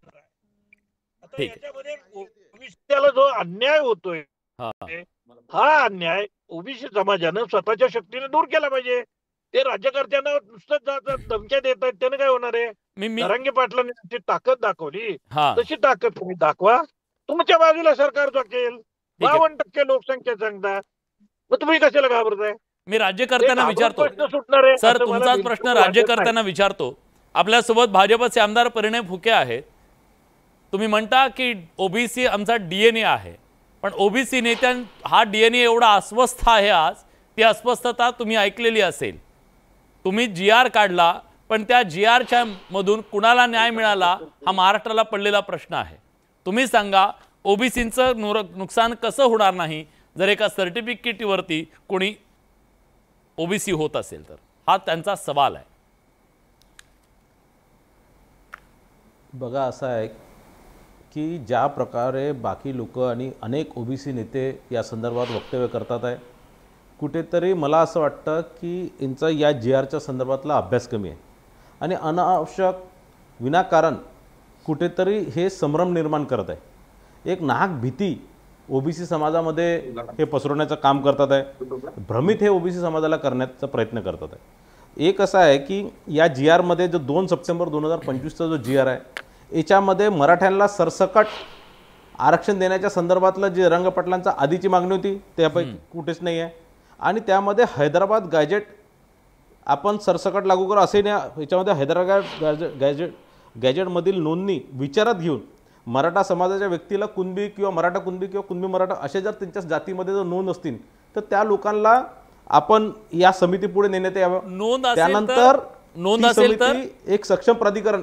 आता याच्यामध्ये ओबीसीला जो अन्याय होतोय हा अन्याय ओबीसी समाजानं स्वतःच्या शक्तीने दूर केला पाहिजे. ते राज्यकर्त्यांना नुसतं धमक्या देत आहेत, त्यानं काय होणार आहे? जरांगे पाटलांनी जी ताकद दाखवली तशी ताकद तुम्ही दाखवा. तुमच्या बाजूला सरकार जाकेल. 52% लोकसंख्या सांगता, मग तुम्ही कशाला घाबरताय? मी राज्यकर्त्यांना विचारतो सर, तुमचाच प्रश्न राज्यकर्त्यांना विचारतो. आपल्यासोबत भाजपचे आमदार परिणय फुके आहेत. तुम्ही म्हणता की ओबीसी आमचा डीएनए आहे, पण ओबीसी नेत्यां हा डीएनए एवढा अस्वस्थ आहे आज, ती अस्वस्थता तुम्ही ऐकलेली असेल. तुम्ही जी.आर काढला, पण त्या जी.आरच्या मधून कुणाला न्याय मिळाला हा महाराष्ट्राला पडलेला प्रश्न आहे. तुम्ही सांगा ओबीसींचं नुकसान कसं होणार नाही जर एका सर्टिफिकेटवरती कोणी ओबीसी होत असेल तर? हा त्यांचा सवाल आहे. बघा असं आहे की ज्या प्रकारे बाकी लोक आणि अनेक ओबीसी नेते या संदर्भात वक्तव्य करतात आहे, कुठेतरी मला असं वाटतं की यांचा या जी.आरच्या संदर्भातला अभ्यास कमी आहे आणि अनावश्यक विनाकारण कुठेतरी हे संभ्रम निर्माण करत आहे. एक नाहक भीती ओबीसी समाजामध्ये हे पसरवण्याचं काम करतात आहे. भ्रमित हे ओबीसी समाजाला करण्याचा प्रयत्न करतात आहे. एक असं आहे की या जी.आरमध्ये जो 2 सप्टेंबर 2025चा जो जी.आर आहे याच्यामध्ये मराठ्यांना सरसकट आरक्षण देण्याच्या संदर्भातलं जे रंग पाटलांचा आधीची मागणी होती त्यापैकी कुठेच नाही आहे. आणि त्यामध्ये हैदराबाद गॅजेट आपण सरसकट लागू करू असे नाही. याच्यामध्ये हैदराबाद गॅजेटमधील नोंदणी विचारात घेऊन मराठा समाजाच्या व्यक्तीला कुणबी किंवा मराठा कुणबी किंवा कुणबी मराठा असे जर त्यांच्या जातीमध्ये जर नोंद असतील तर त्या लोकांना आपण या समितीपुढे नेण्यात यावं. नोंद असेल त्यानंतर नोंद ती असेल तर समिती एक सक्षम प्राधिकरण.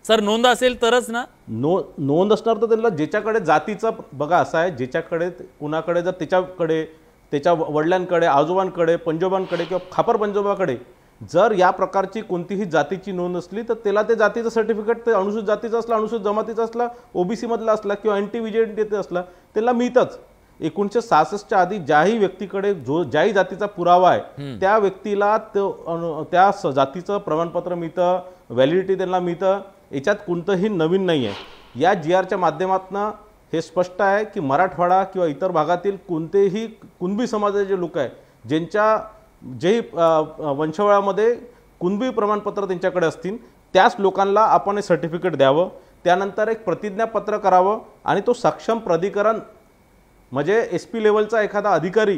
सर नोंद असेल तरच ना. नोंद असणार तर त्यांना ज्याच्याकडे जातीचा बघा असा आहे, ज्याच्याकडे कुणाकडे जर त्याच्याकडे त्याच्या वडिलांकडे आजोबांकडे पंजोबांकडे किंवा खापर पंजोबाकडे जर या प्रकारची कोणतीही जातीची नोंद असली तर त्याला ते जातीचं सर्टिफिकेट ते अनुसूचित जातीचं असला अनुसूचित जमातीचा असला ओबीसी मधला असला किंवा NT-VJT असला त्याला मिळतच. 1966च्या आधी ज्याही व्यक्तीकडे ज्याही जातीचा पुरावा आहे त्या व्यक्तीला त्या जातीचं प्रमाणपत्र मिळतं, व्हॅलिडिटी त्यांना मिळतं. याच्यात कोणतंही नवीन नाही आहे. या GRच्या माध्यमातून हे स्पष्ट आहे की मराठवाडा किंवा इतर भागातील कोणतेही कुणबी समाजाचे लोक आहे ज्यांच्या जे वंशावळामध्ये कुणबी प्रमाणपत्र त्यांच्याकडे असतील त्याच लोकांना आपण हे सर्टिफिकेट द्यावं. त्यानंतर एक प्रतिज्ञापत्र करावं आणि तो सक्षम प्राधिकरण म्हणजे SP लेवलचा एखादा अधिकारी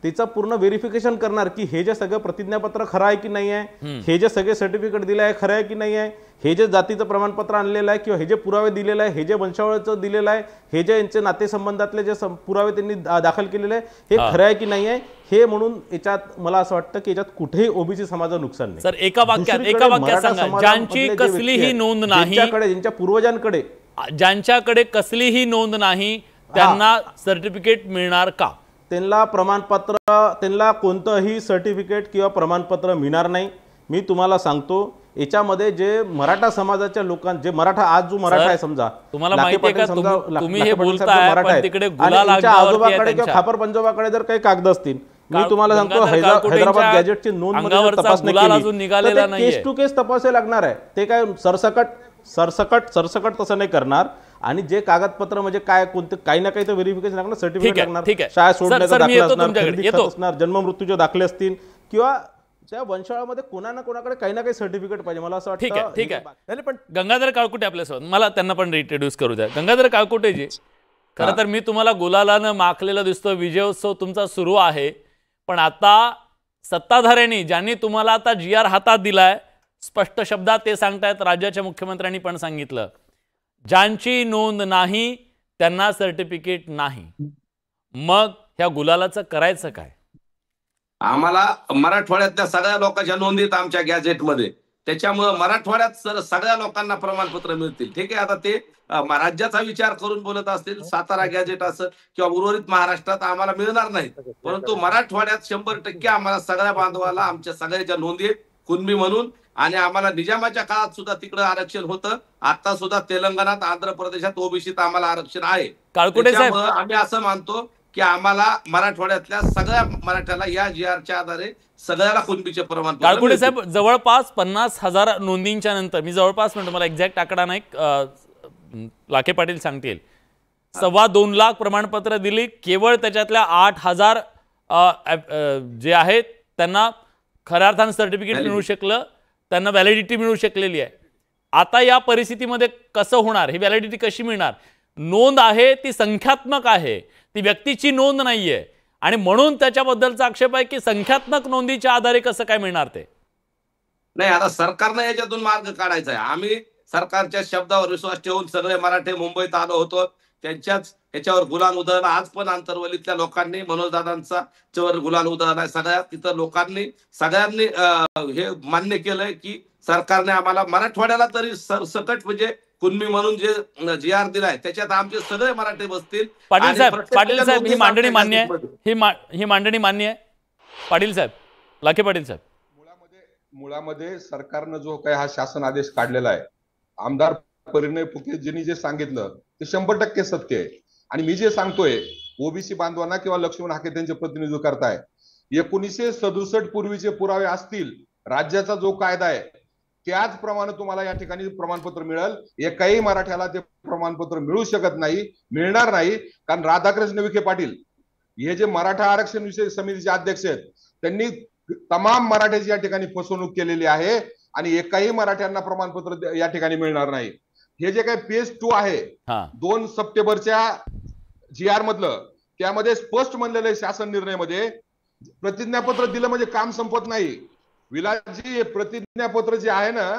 त्याचं पूर्ण व्हेरिफिकेशन करणार की हे जे सगळं प्रतिज्ञापत्र खरं आहे की नाही आहे, हे जे सगळे सर्टिफिकेट दिले आहे खरं आहे की नाही आहे, हे जे जातीचं प्रमाणपत्र आणलेलं आहे किंवा हे जे पुरावे दिलेले आहे, हे जे वंशावळाचं दिलेलं आहे, हे जे यांचे नातेसंबंधातले जे पुरावे त्यांनी दाखल केलेले आहे हे खरं आहे की नाही आहे, हे म्हणून याच्यात मला असं वाटतं की याच्यात कुठेही ओबीसी समाजाचं नुकसान नाही. सर एका वाक्यात सांगा, ज्यांची कसलीही नोंद नाही, ज्यांच्या पूर्वजांकडे ज्यांच्याकडे कसलीही नोंद नाही त्यांना सर्टिफिकेट मिळणार का? त्यांना प्रमाणपत्र त्यांना कोणतंही सर्टिफिकेट किंवा प्रमाणपत्र मिळणार नाही. मी तुम्हाला सांगतो याच्यामध्ये जे मराठा समाजाच्या लोकांना जे मराठा आज जो मराठा आहे समजा तुम्हाला माहिती आहे का तुम्ही हे बोलताय पण तिकडे गुलाल आजोबाकडे किंवा खापर पंजोबाकडे जर काही कागद असतील मी तुम्हाला सांगतो हैदराबाद गॅजेटची नोंद तपासणी केली केस टू केस तपासायला लागणार आहे. ते काय सरसकट तसं नाही करणार. आणि जे कागदपत्र म्हणजे काय कोणते काही ना काही तर व्हेरिफिकेशन लागणार, सर्टिफिकेट लागणार, शाळा सोडण्याचा दाखला असणार, जन्म मृत्यूचे दाखले असतील किंवा त्या वंशाळामध्ये कोणा ना कोणाकडे काही ना काही सर्टिफिकेट पाहिजे. मला असं वाटतं ठीक आहे. पण गंगाधर काळकुटे आपल्यासोबत, मला त्यांना पण इंट्रोड्यूस करू द्या. गंगाधर काळकुटेजी, खरं तर मी तुम्हाला गुलालानं माखलेला दिसतो, विजयोत्सव तुमचा सुरू आहे. पण आता सत्ताधाऱ्यांनी ज्यांनी तुम्हाला आता GR हातात दिलाय स्पष्ट शब्दात ते सांगतायत, राज्याच्या मुख्यमंत्र्यांनी पण सांगितलं ज्यांची नोंद नाही त्यांना सर्टिफिकेट नाही. मग ह्या गुलालाचं करायचं काय? आम्हाला मराठवाड्यातल्या सगळ्या लोकांच्या नोंदीत आमच्या गॅजेटमध्ये, त्याच्यामुळे मराठवाड्यात सगळ्या लोकांना प्रमाणपत्र मिळतील. ठीक आहे, आता ते राज्याचा विचार करून बोलत असतील, सातारा गॅजेट असं किंवा उर्वरित महाराष्ट्रात आम्हाला मिळणार नाही, परंतु मराठवाड्यात 100% आम्हाला सगळ्या बांधवाला आमच्या सगळ्याच्या नोंदी कुणबी म्हणून. आणि आम्हाला निजामाच्या काळात सुद्धा तिकडे आरक्षण होतं, आता सुद्धा तेलंगणात आंध्र प्रदेशात ओबीसीत आम्हाला आरक्षण आहे. काळकुटे साहेब, आम्ही असं मानतो की आम्हाला मराठवाड्यातल्या सगळ्या मराठ्याला या GRच्या आधारे सगळ्याला कुणबीचे प्रमाणपत्र. काळकुटे साहेब, जवळपास 50,000 नोंदींच्या नंतर, मी जवळपास म्हणतो मला एक्झॅक्ट आकडा नाही, लाखे पाटील सांगतील, 2.25 लाख प्रमाणपत्र दिली. केवळ त्याच्यातल्या 8,000 जे आहेत त्यांना खऱ्या अर्थानं सर्टिफिकेट मिळू शकलं, त्यांना व्हॅलिडिटी मिळू शकलेली आहे. आता या परिस्थितीमध्ये कसं होणार? ही व्हॅलिडिटी कशी मिळणार? नोंद आहे ती संख्यात्मक आहे, ती व्यक्तीची नोंद नाहीये, आणि म्हणून त्याच्याबद्दलचा आक्षेप आहे की संख्यात्मक नोंदीच्या आधारे कसं काय मिळणार ते? नाही, आता सरकारने याच्यातून मार्ग काढायचा आहे. आम्ही सरकारच्या शब्दावर विश्वास ठेवून सगळे मराठे मुंबईत आलो होतो, त्यांच्याच ह्याच्यावर गुलाल उधळला. आज पण आंतरवलीतल्या लोकांनी, मनोजदादांचा च्यावर गुलाल उधळला आहे. सगळ्या तिथं लोकांनी सगळ्यांनी हे मान्य केलंय की सरकारने आम्हाला मराठवाड्याला तरी सरसकट म्हणजे कुणबी म्हणून जे GR दिलाय त्याच्यात आमचे सगळे मराठे बसतील. पाटील साहेब ही मांडणी मान्य आहे, ही मांडणी मान्य आहे पाटील साहेब, लाखे पाटील साहेब? मुळामध्ये सरकारनं जो काही हा शासन आदेश काढलेला आहे, आमदार परिणय फुकेजींनी जे सांगितलं ते 100% सत्य आहे. आणि मी जे सांगतोय ओबीसी बांधवांना किंवा लक्ष्मण हाके त्यांचे प्रतिनिधित्व करताय, 1967 पूर्वीचे पुरावे असतील, राज्याचा जो कायदा आहे त्याचप्रमाणे तुम्हाला या ठिकाणी प्रमाणपत्र मिळेल. एकाही मराठ्याला ते प्रमाणपत्र मिळू शकत नाही, मिळणार नाही. कारण राधाकृष्ण विखे पाटील हे जे मराठा आरक्षण विषयक समितीचे अध्यक्ष आहेत, त्यांनी तमाम मराठ्याची या ठिकाणी फसवणूक केलेली आहे आणि एकाही मराठ्यांना प्रमाणपत्र या ठिकाणी मिळणार नाही. हे जे काही पेज 2 आहे 2 सप्टेंबरच्या GR मधलं, त्यामध्ये स्पष्ट म्हणलेलं आहे शासन निर्णयामध्ये, प्रतिज्ञापत्र दिलं म्हणजे काम संपत नाही. विलासजी, प्रतिज्ञापत्र जे आहे ना,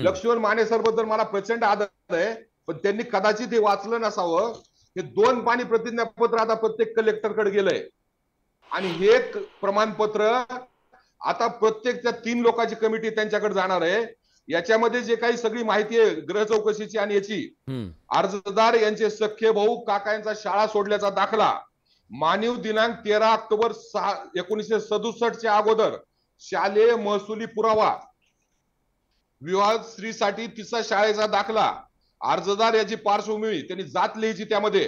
लक्ष्मण माने सर बद्दल मला प्रचंड आदर आहे, पण त्यांनी कदाचित हे वाचलं नसावं. हे 2 पानी प्रतिज्ञापत्र आता प्रत्येक कलेक्टरकडे गेलंय आणि हे प्रमाणपत्र आता प्रत्येक त्या 3 लोकांची कमिटी त्यांच्याकडे जाणार आहे. याच्यामध्ये जे काही सगळी माहिती आहे गृह चौकशीची आणि याची, अर्जदार यांचे सख्खे भाऊ काका यांचा शाळा सोडल्याचा दाखला, मानीव दिनांक 13 ऑक्टोबर 1967च्या अगोदर शालेय महसुली पुरावा, विवाह स्त्रीसाठी तिचा शाळेचा दाखला, अर्जदार याची पार्श्वभूमी, त्यांनी जात लिहायची त्यामध्ये,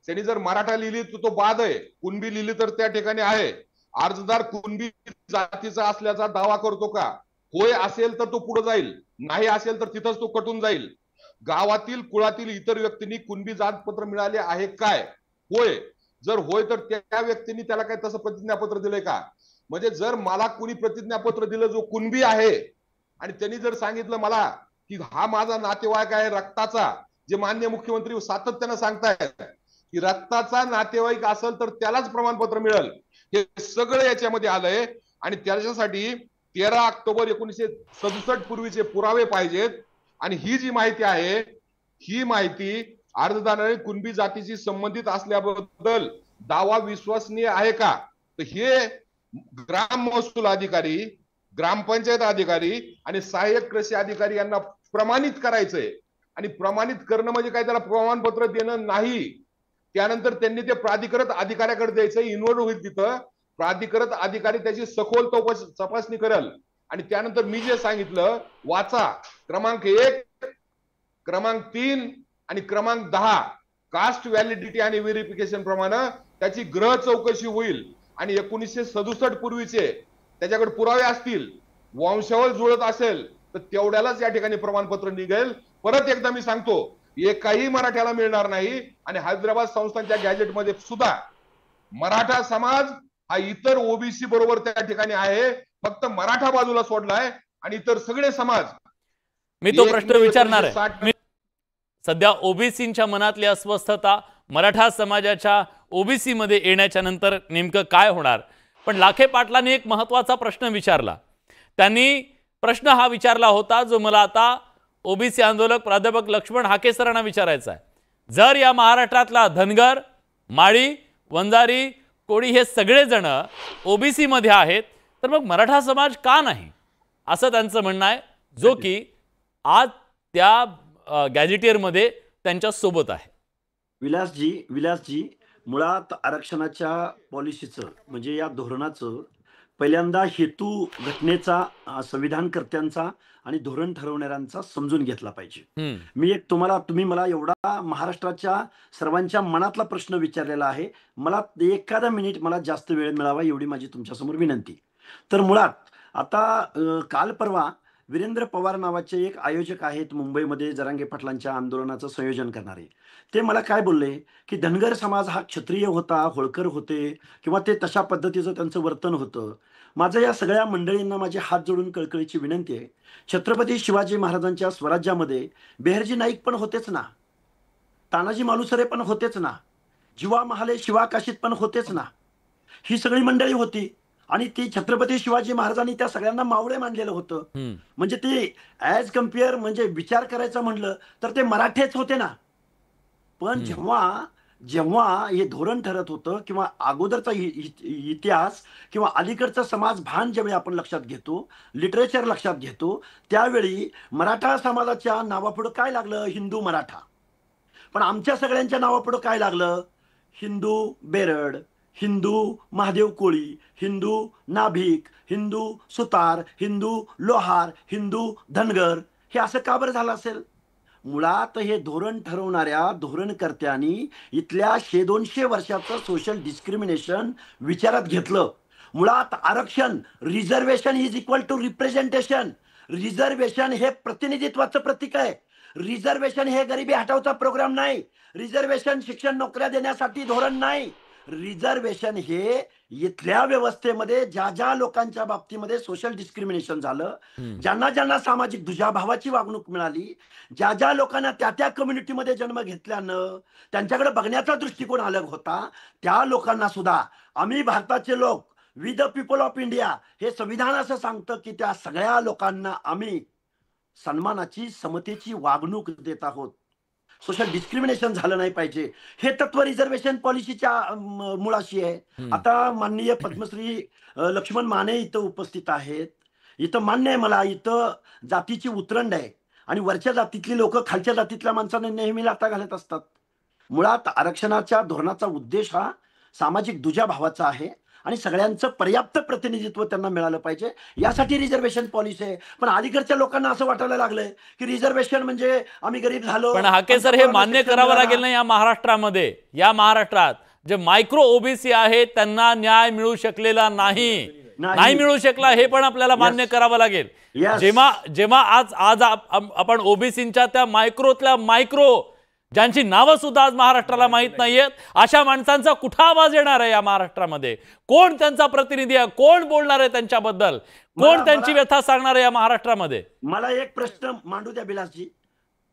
त्यांनी जर मराठा लिहिली तर तो बाद आहे, कुणबी लिहिली तर त्या ठिकाणी आहे, अर्जदार कुणबी जातीचा असल्याचा दावा करतो का, होय असेल तर तो पुढे जाईल, नाही असेल तर तिथंच तो कटून जाईल, गावातील कुळातील इतर व्यक्तींनी कुणबी जातपत्र मिळाले आहे काय, होय, जर होय तर त्या व्यक्तींनी त्याला काय तसं प्रतिज्ञापत्र दिलंय का. म्हणजे जर मला कुणी प्रतिज्ञापत्र दिलं जो कुणबी आहे आणि त्यांनी जर सांगितलं मला की हा माझा नातेवाईक आहे रक्ताचा, जे माननीय मुख्यमंत्री सातत्यानं सांगतायत की रक्ताचा नातेवाईक असेल तर त्यालाच प्रमाणपत्र मिळेल, हे सगळं याच्यामध्ये आलंय. आणि त्याच्यासाठी 13 ऑक्टोबर 1967 पूर्वीचे पुरावे पाहिजेत. आणि ही जी माहिती आहे ही माहिती अर्जदाराने कुणबी जातीशी संबंधित असल्याबद्दल दावा विश्वसनीय आहे का, तर हे ग्राम महसूल अधिकारी, ग्रामपंचायत अधिकारी आणि सहाय्यक कृषी अधिकारी यांना प्रमाणित करायचंय. आणि प्रमाणित करणं म्हणजे काय, त्याला प्रमाणपत्र देणं नाही, त्यानंतर त्यांनी ते प्राधिकृत अधिकाऱ्याकडे द्यायचं, इन्व्हॉल्व होईल तिथं, प्राधिकृत अधिकारी त्याची सखोल तपासणी करेल. आणि त्यानंतर मी जे सांगितलं वाचा, क्रमांक 1, क्रमांक 3 आणि क्रमांक 10 कास्ट व्हॅलिडिटी आणि व्हेरिफिकेशन प्रमाणे त्याची गृह चौकशी होईल. आणि 1967 पूर्वीचे त्याच्याकडे पुरावे असतील, वंशावळ जुळत असेल तर तेवढ्यालाच या ठिकाणी प्रमाणपत्र निघेल. परत एकदा मी सांगतो, एकाही मराठ्याला मिळणार नाही. आणि हैदराबाद संस्थांच्या गॅजेटमध्ये सुद्धा मराठा समाज हा इतर ओबीसी बरोबर त्या ठिकाणी आहे, फक्त मराठा बाजूला सोडलाय आणि इतर सगळे समाज. मी तो प्रश्न विचारणार आहे. सध्या ओबीसींच्या मनातली अस्वस्थता मराठा समाजाच्या ओबीसी मध्ये येण्याच्या नंतर नेमकं काय होणार. पण लाखे पाटलांनी एक महत्त्वाचा प्रश्न विचारला. त्यांनी प्रश्न हा विचारला होता जो मला आता ओबीसी आंदोलक प्राध्यापक लक्ष्मण हाके सरांना विचारायचा आहे. जर या महाराष्ट्रातला धनगर, माळी, वंजारी, कोळी हे सगळे जण ओबीसी मध्ये आहेत, तर मग मराठा समाज का नाही, असं त्यांचं म्हणणं आहे, जो की आज त्या गॅजेटियरमध्ये त्यांच्या सोबत आहे. विलासजी, मुळात आरक्षणाच्या पॉलिसीचं म्हणजे या धोरणाचं पहिल्यांदा हेतू घटनेचा, संविधानकर्त्यांचा आणि धोरण ठरवणाऱ्यांचा समजून घेतला पाहिजे. तुम्ही मला एवढा महाराष्ट्राच्या सर्वांच्या मनातला प्रश्न विचारलेला आहे, मला एखादा मिनिट मला जास्त वेळ मिळावा एवढी माझी तुमच्यासमोर विनंती. तर मुळात आता काल परवा वीरेंद्र पवार नावाचे एक आयोजक आहेत मुंबईमध्ये जरांगे पाटलांच्या आंदोलनाचं संयोजन करणारे, ते मला काय बोलले की धनगर समाज हा क्षत्रिय होता, होळकर होते किंवा ते तशा पद्धतीचं त्यांचं वर्तन होतं. माझं या सगळ्या मंडळींना माझे हात जोडून कळकळीची विनंती आहे, छत्रपती शिवाजी महाराजांच्या स्वराज्यामध्ये बेहरजी नाईक पण होतेच ना, तानाजी मालुसरे पण होतेच ना, जीवा महाले शिवा काशीत पण होतेच ना, ही सगळी मंडळी होती. आणि ती छत्रपती शिवाजी महाराजांनी त्या सगळ्यांना मावळे मानलेलं होतं. म्हणजे ते ॲज कम्पेअर म्हणजे विचार करायचं म्हणलं तर ते मराठेच होते ना. पण जेव्हा हे धोरण ठरत होतं किंवा अगोदरचा इतिहास किंवा अलीकडचा समाज भान ज्यावेळी आपण लक्षात घेतो, लिटरेचर लक्षात घेतो, त्यावेळी मराठा समाजाच्या नावापुढं काय लागलं, हिंदू मराठा. पण आमच्या सगळ्यांच्या नावापुढं काय लागलं, हिंदू बेरड, हिंदू महादेव कोळी, हिंदू नाभिक, हिंदू सुतार, हिंदू लोहार, हिंदू धनगर. हे असं का बरं झालं असेल. मुळात हे धोरण ठरवणाऱ्या धोरणकर्त्यांनी इथल्या 100-200 वर्षाचं सोशल डिस्क्रिमिनेशन विचारात घेतलं. मुळात आरक्षण, reservation is equal to representation. Reservation हे प्रतिनिधित्वाचं प्रतीक आहे. रिझर्वेशन हे गरिबी हटवचा प्रोग्राम नाही. रिझर्वेशन शिक्षण नोकऱ्या देण्यासाठी धोरण नाही. रिझर्वेशन हे इथल्या व्यवस्थेमध्ये ज्या ज्या लोकांच्या बाबतीमध्ये सोशल डिस्क्रिमिनेशन झालं, ज्यांना ज्यांना सामाजिक दुजाभावाची वागणूक मिळाली, ज्या ज्या लोकांना त्या त्या कम्युनिटीमध्ये जन्म घेतल्यानं त्यांच्याकडे बघण्याचा दृष्टिकोन अलग होता, त्या लोकांना सुद्धा आम्ही भारताचे लोक, we the people of India, हे संविधान असं सांगतं की त्या सगळ्या लोकांना आम्ही सन्मानाची, समतेची वागणूक देत आहोत. सोशल डिस्क्रिमिनेशन झालं नाही पाहिजे, हे तत्व रिझर्वेशन पॉलिसीच्या मुळाशी आहे. आता माननीय पद्मश्री लक्ष्मण माने इथं उपस्थित आहेत. इथं मान्य आहे मला, इथं जातीची उतरंड आहे आणि वरच्या जातीतली लोक खालच्या जातीतल्या माणसांना नेहमी लाथा घालत असतात. मुळात आरक्षणाच्या धोरणाचा उद्देश हा सामाजिक दुजाभावाचा आहे आणि सगळ्यांचं पर्याप्त प्रतिनिधित्व त्यांना मिळालं पाहिजे, यासाठी रिझर्वेशन पॉलिसी आहे. पण अलीकडच्या लोकांना असं वाटायला लागलंय की रिझर्वेशन म्हणजे आम्ही गरीब झालो. पण हाके सर, हे मान्य करावं लागेल ना या महाराष्ट्रामध्ये. या महाराष्ट्रात जे मायक्रो ओबीसी आहेत त्यांना न्याय मिळू शकलेला नाही मिळू शकला, हे पण आपल्याला मान्य करावं लागेल. जेव्हा आज आपण ओबीसीच्या त्या मायक्रोतल्या मायक्रो ज्यांची नावं सुद्धा आज महाराष्ट्राला माहित नाहीयेत, अशा माणसांचा कुठं आवाज येणार आहे या महाराष्ट्रामध्ये? कोण त्यांचा प्रतिनिधी आहे? कोण बोलणार आहे त्यांच्याबद्दल? कोण त्यांची व्यथा सांगणार आहे या महाराष्ट्रामध्ये? मला एक प्रश्न मांडू द्या बिलासजी,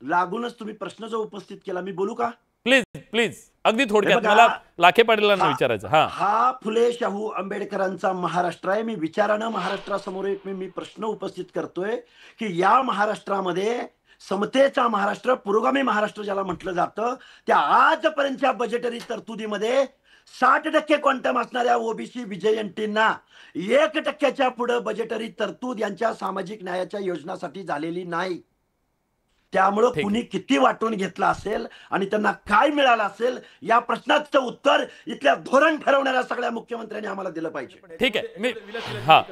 लागूनच तुम्ही प्रश्न जो उपस्थित केला, मी बोलू का? प्लीज प्लीज, अगदी थोडक्यात मला लाखे पाटीलांना विचारायचं. हा फुले शाहू आंबेडकरांचा महाराष्ट्र आहे. मी विचारानं महाराष्ट्रासमोर एक मी प्रश्न उपस्थित करतोय की या महाराष्ट्रामध्ये समतेचा महाराष्ट्र, पुरोगामी महाराष्ट्र ज्याला म्हटलं जातं, त्या आजपर्यंतच्या बजेटरी तरतुदीमध्ये 60% क्वांटम असणाऱ्या ओबीसी विजयंतींना 1% पुढे बजेटरी तरतूद यांच्या सामाजिक न्यायाच्या योजनासाठी झालेली नाही. त्यामुळं कुणी किती वाटून घेतला असेल आणि त्यांना काय मिळालं असेल या प्रश्नाचं उत्तर इथल्या धोरण ठरवणाऱ्या सगळ्या मुख्यमंत्र्यांनी आम्हाला दिलं पाहिजे. ठीक आहे, मी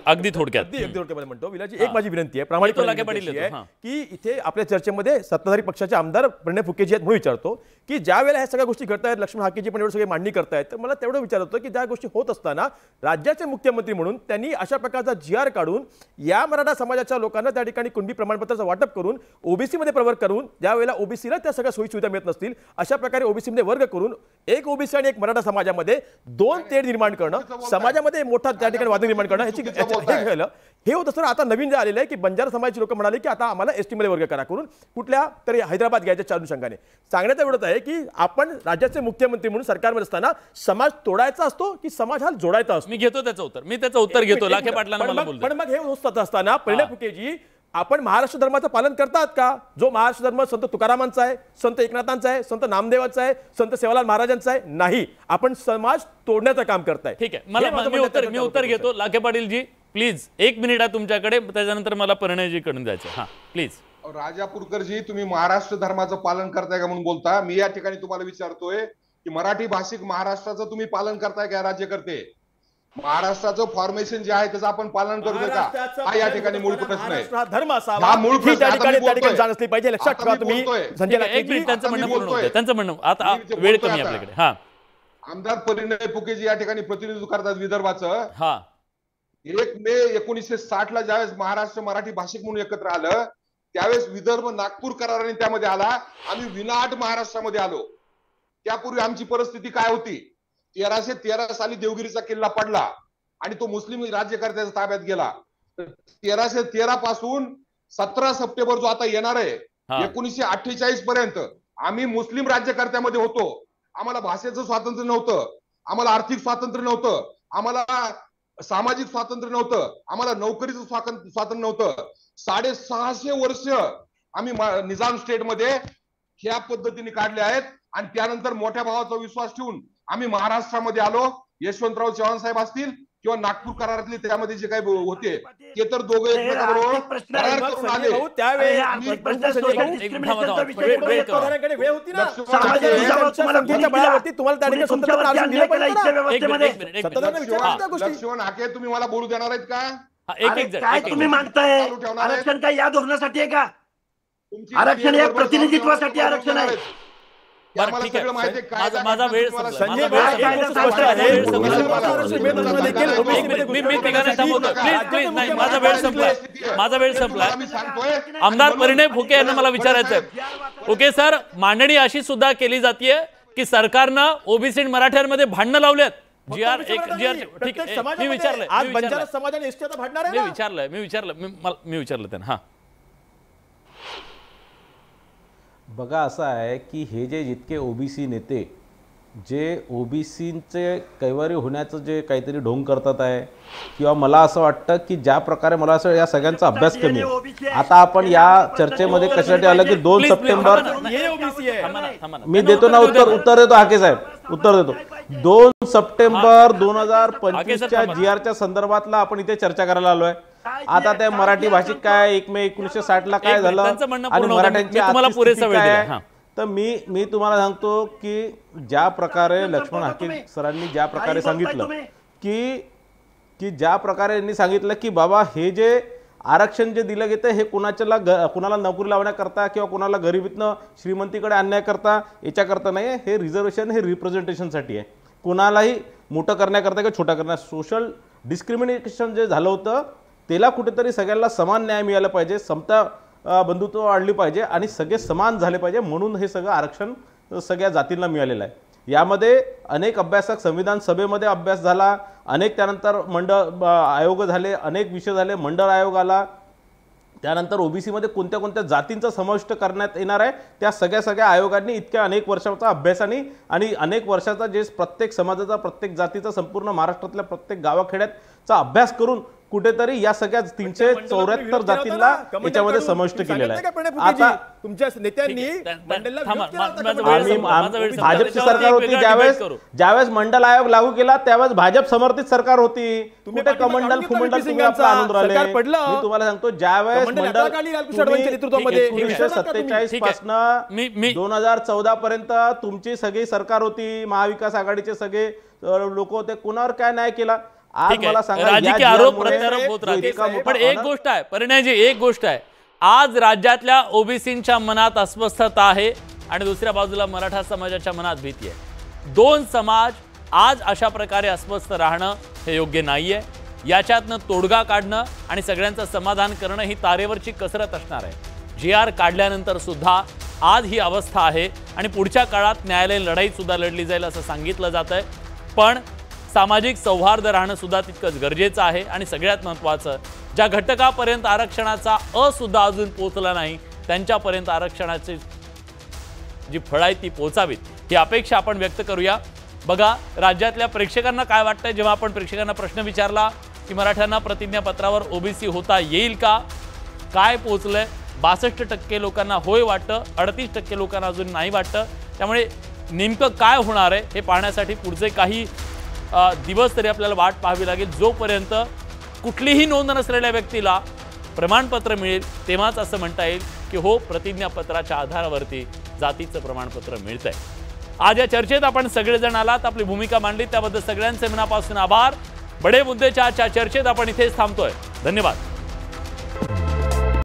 अगदी थोडक्यात म्हणतो विलाजी, एक माझी विनंती आहे, प्रामाणिकपणे, की इथे आपल्या चर्चेमध्ये सत्ताधारी पक्षाचे आमदार प्रणय फुकेजी आहेत म्हणून विचारतो की ज्या वेळेला ह्या सगळ्या गोष्टी घडतायत, लक्ष्मण हाकेजी पण एवढं सगळे मांडणी करतायत, तर मला तेवढं विचारतो की ज्या गोष्टी होत असताना राज्याचे मुख्यमंत्री म्हणून त्यांनी अशा प्रकारचा GR काढून या मराठा समाजाच्या लोकांना त्या ठिकाणी कुणबी प्रमाणपत्राचं वाटप करून ओबीसी मध्ये करून, ज्या वेळेला ओबीसीला त्या सगळ्या सोयी सुविधा मिळत नसतील अशा प्रकारे ओबीसी मध्ये वर्ग करून एक ओबीसी आणि एक मराठा समाजामध्ये 2 तेढ निर्माण करणं, समाजामध्ये मोठा त्या ठिकाणी वाद निर्माण करणं, हे होत असताना आता नवीन जे आलेलं आहे की बंजारा समाजाचे लोक म्हणाले की आता आम्हाला एसटी मध्ये वर्ग करा, करून कुठल्या तरी हैदराबाद घ्यायच्या अनुषंगाने. सांगण्यात एवढंच आहे की आपण राज्याचे मुख्यमंत्री म्हणून सरकारमध्ये असताना समाज तोडायचा असतो की समाज हा जोडायचा असतो? मी घेतो त्याचं उत्तर घेतो. लाखे पाटलांना पण मग हे होत असताना प्रणय फुकेजी, आपण महाराष्ट्र धर्माचं पालन करतात का? जो महाराष्ट्र धर्म संत तुकारामांचा आहे, संत एकनाथांचा आहे, संत नामदेवाचा आहे, संत सेवालाल महाराजांचा आहे? नाही, आपण समाज तोडण्याचं काम करताय. ठीक आहे, मी उत्तर घेतो. लाखे पाटीलजी प्लीज, 1 मिनिट आहे तुमच्याकडे, त्याच्यानंतर मला परिणयजीकडून जायचं. प्लीज. राजापूरकरजी, तुम्ही महाराष्ट्र धर्माचं पालन करताय का म्हणून बोलता. मी या ठिकाणी तुम्हाला विचारतोय की मराठी भाषिक महाराष्ट्राचं तुम्ही पालन करताय का राज्यकर्ते? महाराष्ट्राचं फॉर्मेशन जे आहे त्याचं आपण पालन करतोय का? हा या ठिकाणी मूळ प्रश्न आहे. धर्म असावा, मूळ प्रश्न जाण असली पाहिजे. लक्षात ठेवा तुम्ही. त्यांचं म्हणणं आता वेळ कमी आपल्याकडे. आमदार परिणय फुकेजी या ठिकाणी प्रतिनिधित्व करतात विदर्भाचं. 1 मे 1960 ला ज्यावेळेस महाराष्ट्र मराठी भाषिक म्हणून एकत्र आलं, त्यावेळेस विदर्भ नागपूर कराराने त्यामध्ये आला. आम्ही विनाट महाराष्ट्रामध्ये आलो. त्यापूर्वी आमची परिस्थिती काय होती? 1313 साली देवगिरीचा किल्ला पडला आणि तो मुस्लिम राज्यकर्त्याच्या ताब्यात गेला. 1313 पासून 17 सप्टेंबर जो आता येणार आहे 1948 पर्यंत आम्ही मुस्लिम राज्यकर्त्यामध्ये होतो. आम्हाला भाषेचं स्वातंत्र्य नव्हतं, आम्हाला आर्थिक स्वातंत्र्य नव्हतं, आम्हाला सामाजिक स्वातंत्र्य नव्हतं, आम्हाला नोकरीचं स्वातंत्र्य नव्हतं. 650 वर्ष आम्ही निजाम स्टेटमध्ये ह्या पद्धतीने काढले आहेत आणि त्यानंतर मोठ्या भावाचा विश्वास ठेवून आम्ही महाराष्ट्रामध्ये आलो. यशवंतराव चव्हाण साहेब असतील किंवा नागपूर करारातले त्यामध्ये जे काही होते ते तर दोघे एकमेकांबरोबर करार करून आले. लक्ष्मण हाके, तुम्ही मला बोलू देणार आहेत का? काय तुम्ही मागताय? आरक्षण काय या धोरणासाठी आहे का? आरक्षण या प्रतिनिधित्वासाठी आरक्षण आहे. माझा वेळ संपला. आमदार परिणय फुके यांना मला विचारायचं. ओके सर, मांडणी अशी सुद्धा केली जाते की सरकारनं ओबीसी मराठ्यांमध्ये भांडणं लावलेत. GR ठीक आहे, मी विचारलंय त्यांना. बघा, असं आहे की हे जे जितके ओबीसी नेते जे ओबीसीचे कैवारी होण्याचं जे काहीतरी ढोंग करतात आहे, किंवा मला असं वाटतं की ज्या प्रकारे मला असं या सगळ्यांचा अभ्यास कमी आहे. आता आपण या चर्चेमध्ये कशासाठी आलं की 2 सप्टेंबर मी देतो ना उत्तर देतो हाके साहेब, उत्तर देतो. 2 सप्टेंबर 2025च्या GR संदर्भातला आपण इथे चर्चा करायला आलोय. आता त्या मराठी भाषिक काय 1 मे 1960 काय झालं आणि मराठ्यांची आत्मस्थिती काय आहे, तर मी तुम्हाला सांगतो की ज्या प्रकारे लक्ष्मण हाके सरांनी ज्या प्रकारे सांगितलं की ज्या प्रकारे यांनी सांगितलं की बाबा हे जे आरक्षण जे दिलं गेलं हे कुणाला नोकरी लावण्याकरता किंवा कुणाला गरिबीतनं श्रीमंतीकडे आणण्याकरता याच्याकरता नाही, हे रिझर्वेशन हे रिप्रेझेंटेशनसाठी आहे, कुणालाही मोठं करण्याकरता किंवा छोटा करण्या. सोशल डिस्क्रिमिनेशन जे झालं होतं त्याला कुठेतरी सगळ्यांना समान न्याय मिळाला पाहिजे, समता बंधुत्व वाढली पाहिजे आणि सगळे समान झाले पाहिजे, म्हणून हे सगळं आरक्षण सगळ्या जातींना मिळालेलं आहे. यामध्ये अनेक अभ्यासक संविधान सभेमध्ये अभ्यास झाला, अनेक त्यानंतर मंडळ आयोग झाले, अनेक विषय झाले, मंडळ आयोग आला, त्यानंतर ओबीसीमध्ये कोणत्या कोणत्या जातींचा समाविष्ट करण्यात येणार आहे त्या सगळ्या आयोगांनी इतक्या अनेक वर्षाचा अभ्यासाने आणि अनेक वर्षाचा जे प्रत्येक समाजाचा प्रत्येक जातीचा संपूर्ण महाराष्ट्रातल्या प्रत्येक गावाखेड्याचा अभ्यास करून कुठेतरी या सगळ्या 374 जातींना याच्यामध्ये समाविष्ट केलेला आहे. आता तुमच्या नेत्यांनी भाजपची सरकार होती ज्यावेळेस मंडल आयोग लागू केला त्यावेळेस भाजप समर्थित सरकार होती. कुठे कमंडल फुमंडल तुम्ही आपलं आणून राहिले. मी तुम्हाला सांगतो ज्यावेळेस मंडल 1947 पासून 2014 पर्यंत तुमची सगळी सरकार होती, महाविकास आघाडीचे सगळे लोक होते, कुणावर काय न्याय केला. आज मला सांगा राजकीय आरोप प्रत्यारोप होत राहते, पण एक गोष्ट आहे परिणयजी, एक गोष्ट आहे, आज राज्यातल्या ओबीसींच्या मनात अस्वस्थता आहे आणि दुसऱ्या बाजूला मराठा समाजाच्या मनात भीती आहे. 2 समाज आज अशा प्रकारे अस्वस्थ राहणं हे योग्य नाहीये. याच्यातनं तोडगा काढणं आणि सगळ्यांचं समाधान करणं ही तारेवरची कसरत असणार आहे. GR काढल्यानंतर सुद्धा आज ही अवस्था आहे आणि पुढच्या काळात न्यायालयीन लढाई सुद्धा लढली जाईल असं सांगितलं जात आहे. पण सामाजिक सौहार्द राहणं सुद्धा तितकंच गरजेचं आहे आणि सगळ्यात महत्त्वाचं, ज्या घटकापर्यंत आरक्षणाचा सुद्धा अजून पोहोचला नाही त्यांच्यापर्यंत आरक्षणाची जी फळं आहे ती पोहोचावीत ही अपेक्षा आपण व्यक्त करूया. बघा राज्यातल्या प्रेक्षकांना काय वाटतंय. जेव्हा आपण प्रेक्षकांना प्रश्न विचारला की मराठ्यांना प्रतिज्ञापत्रावर ओबीसी होता येईल का, काय पोहोचलंय, 62% लोकांना होय वाटतं, 38% लोकांना अजून नाही वाटतं. त्यामुळे नेमकं काय होणार आहे हे पाहण्यासाठी पुढचे काही दिवस तरी आपल्याला वाट पाहावी लागेल. जोपर्यंत कुठलीही नोंद नसलेल्या व्यक्तीला प्रमाणपत्र मिळेल तेव्हाच असं म्हणता येईल की हो प्रतिज्ञापत्राच्या आधारावरती जातीचं प्रमाणपत्र मिळतंय. आज या चर्चेत आपण सगळेजण आलात, आपली भूमिका मांडली, त्याबद्दल सगळ्यांचे मनापासून आभार. बडे मुद्देच्या आजच्या चर्चेत आपण इथेच थांबतोय. धन्यवाद.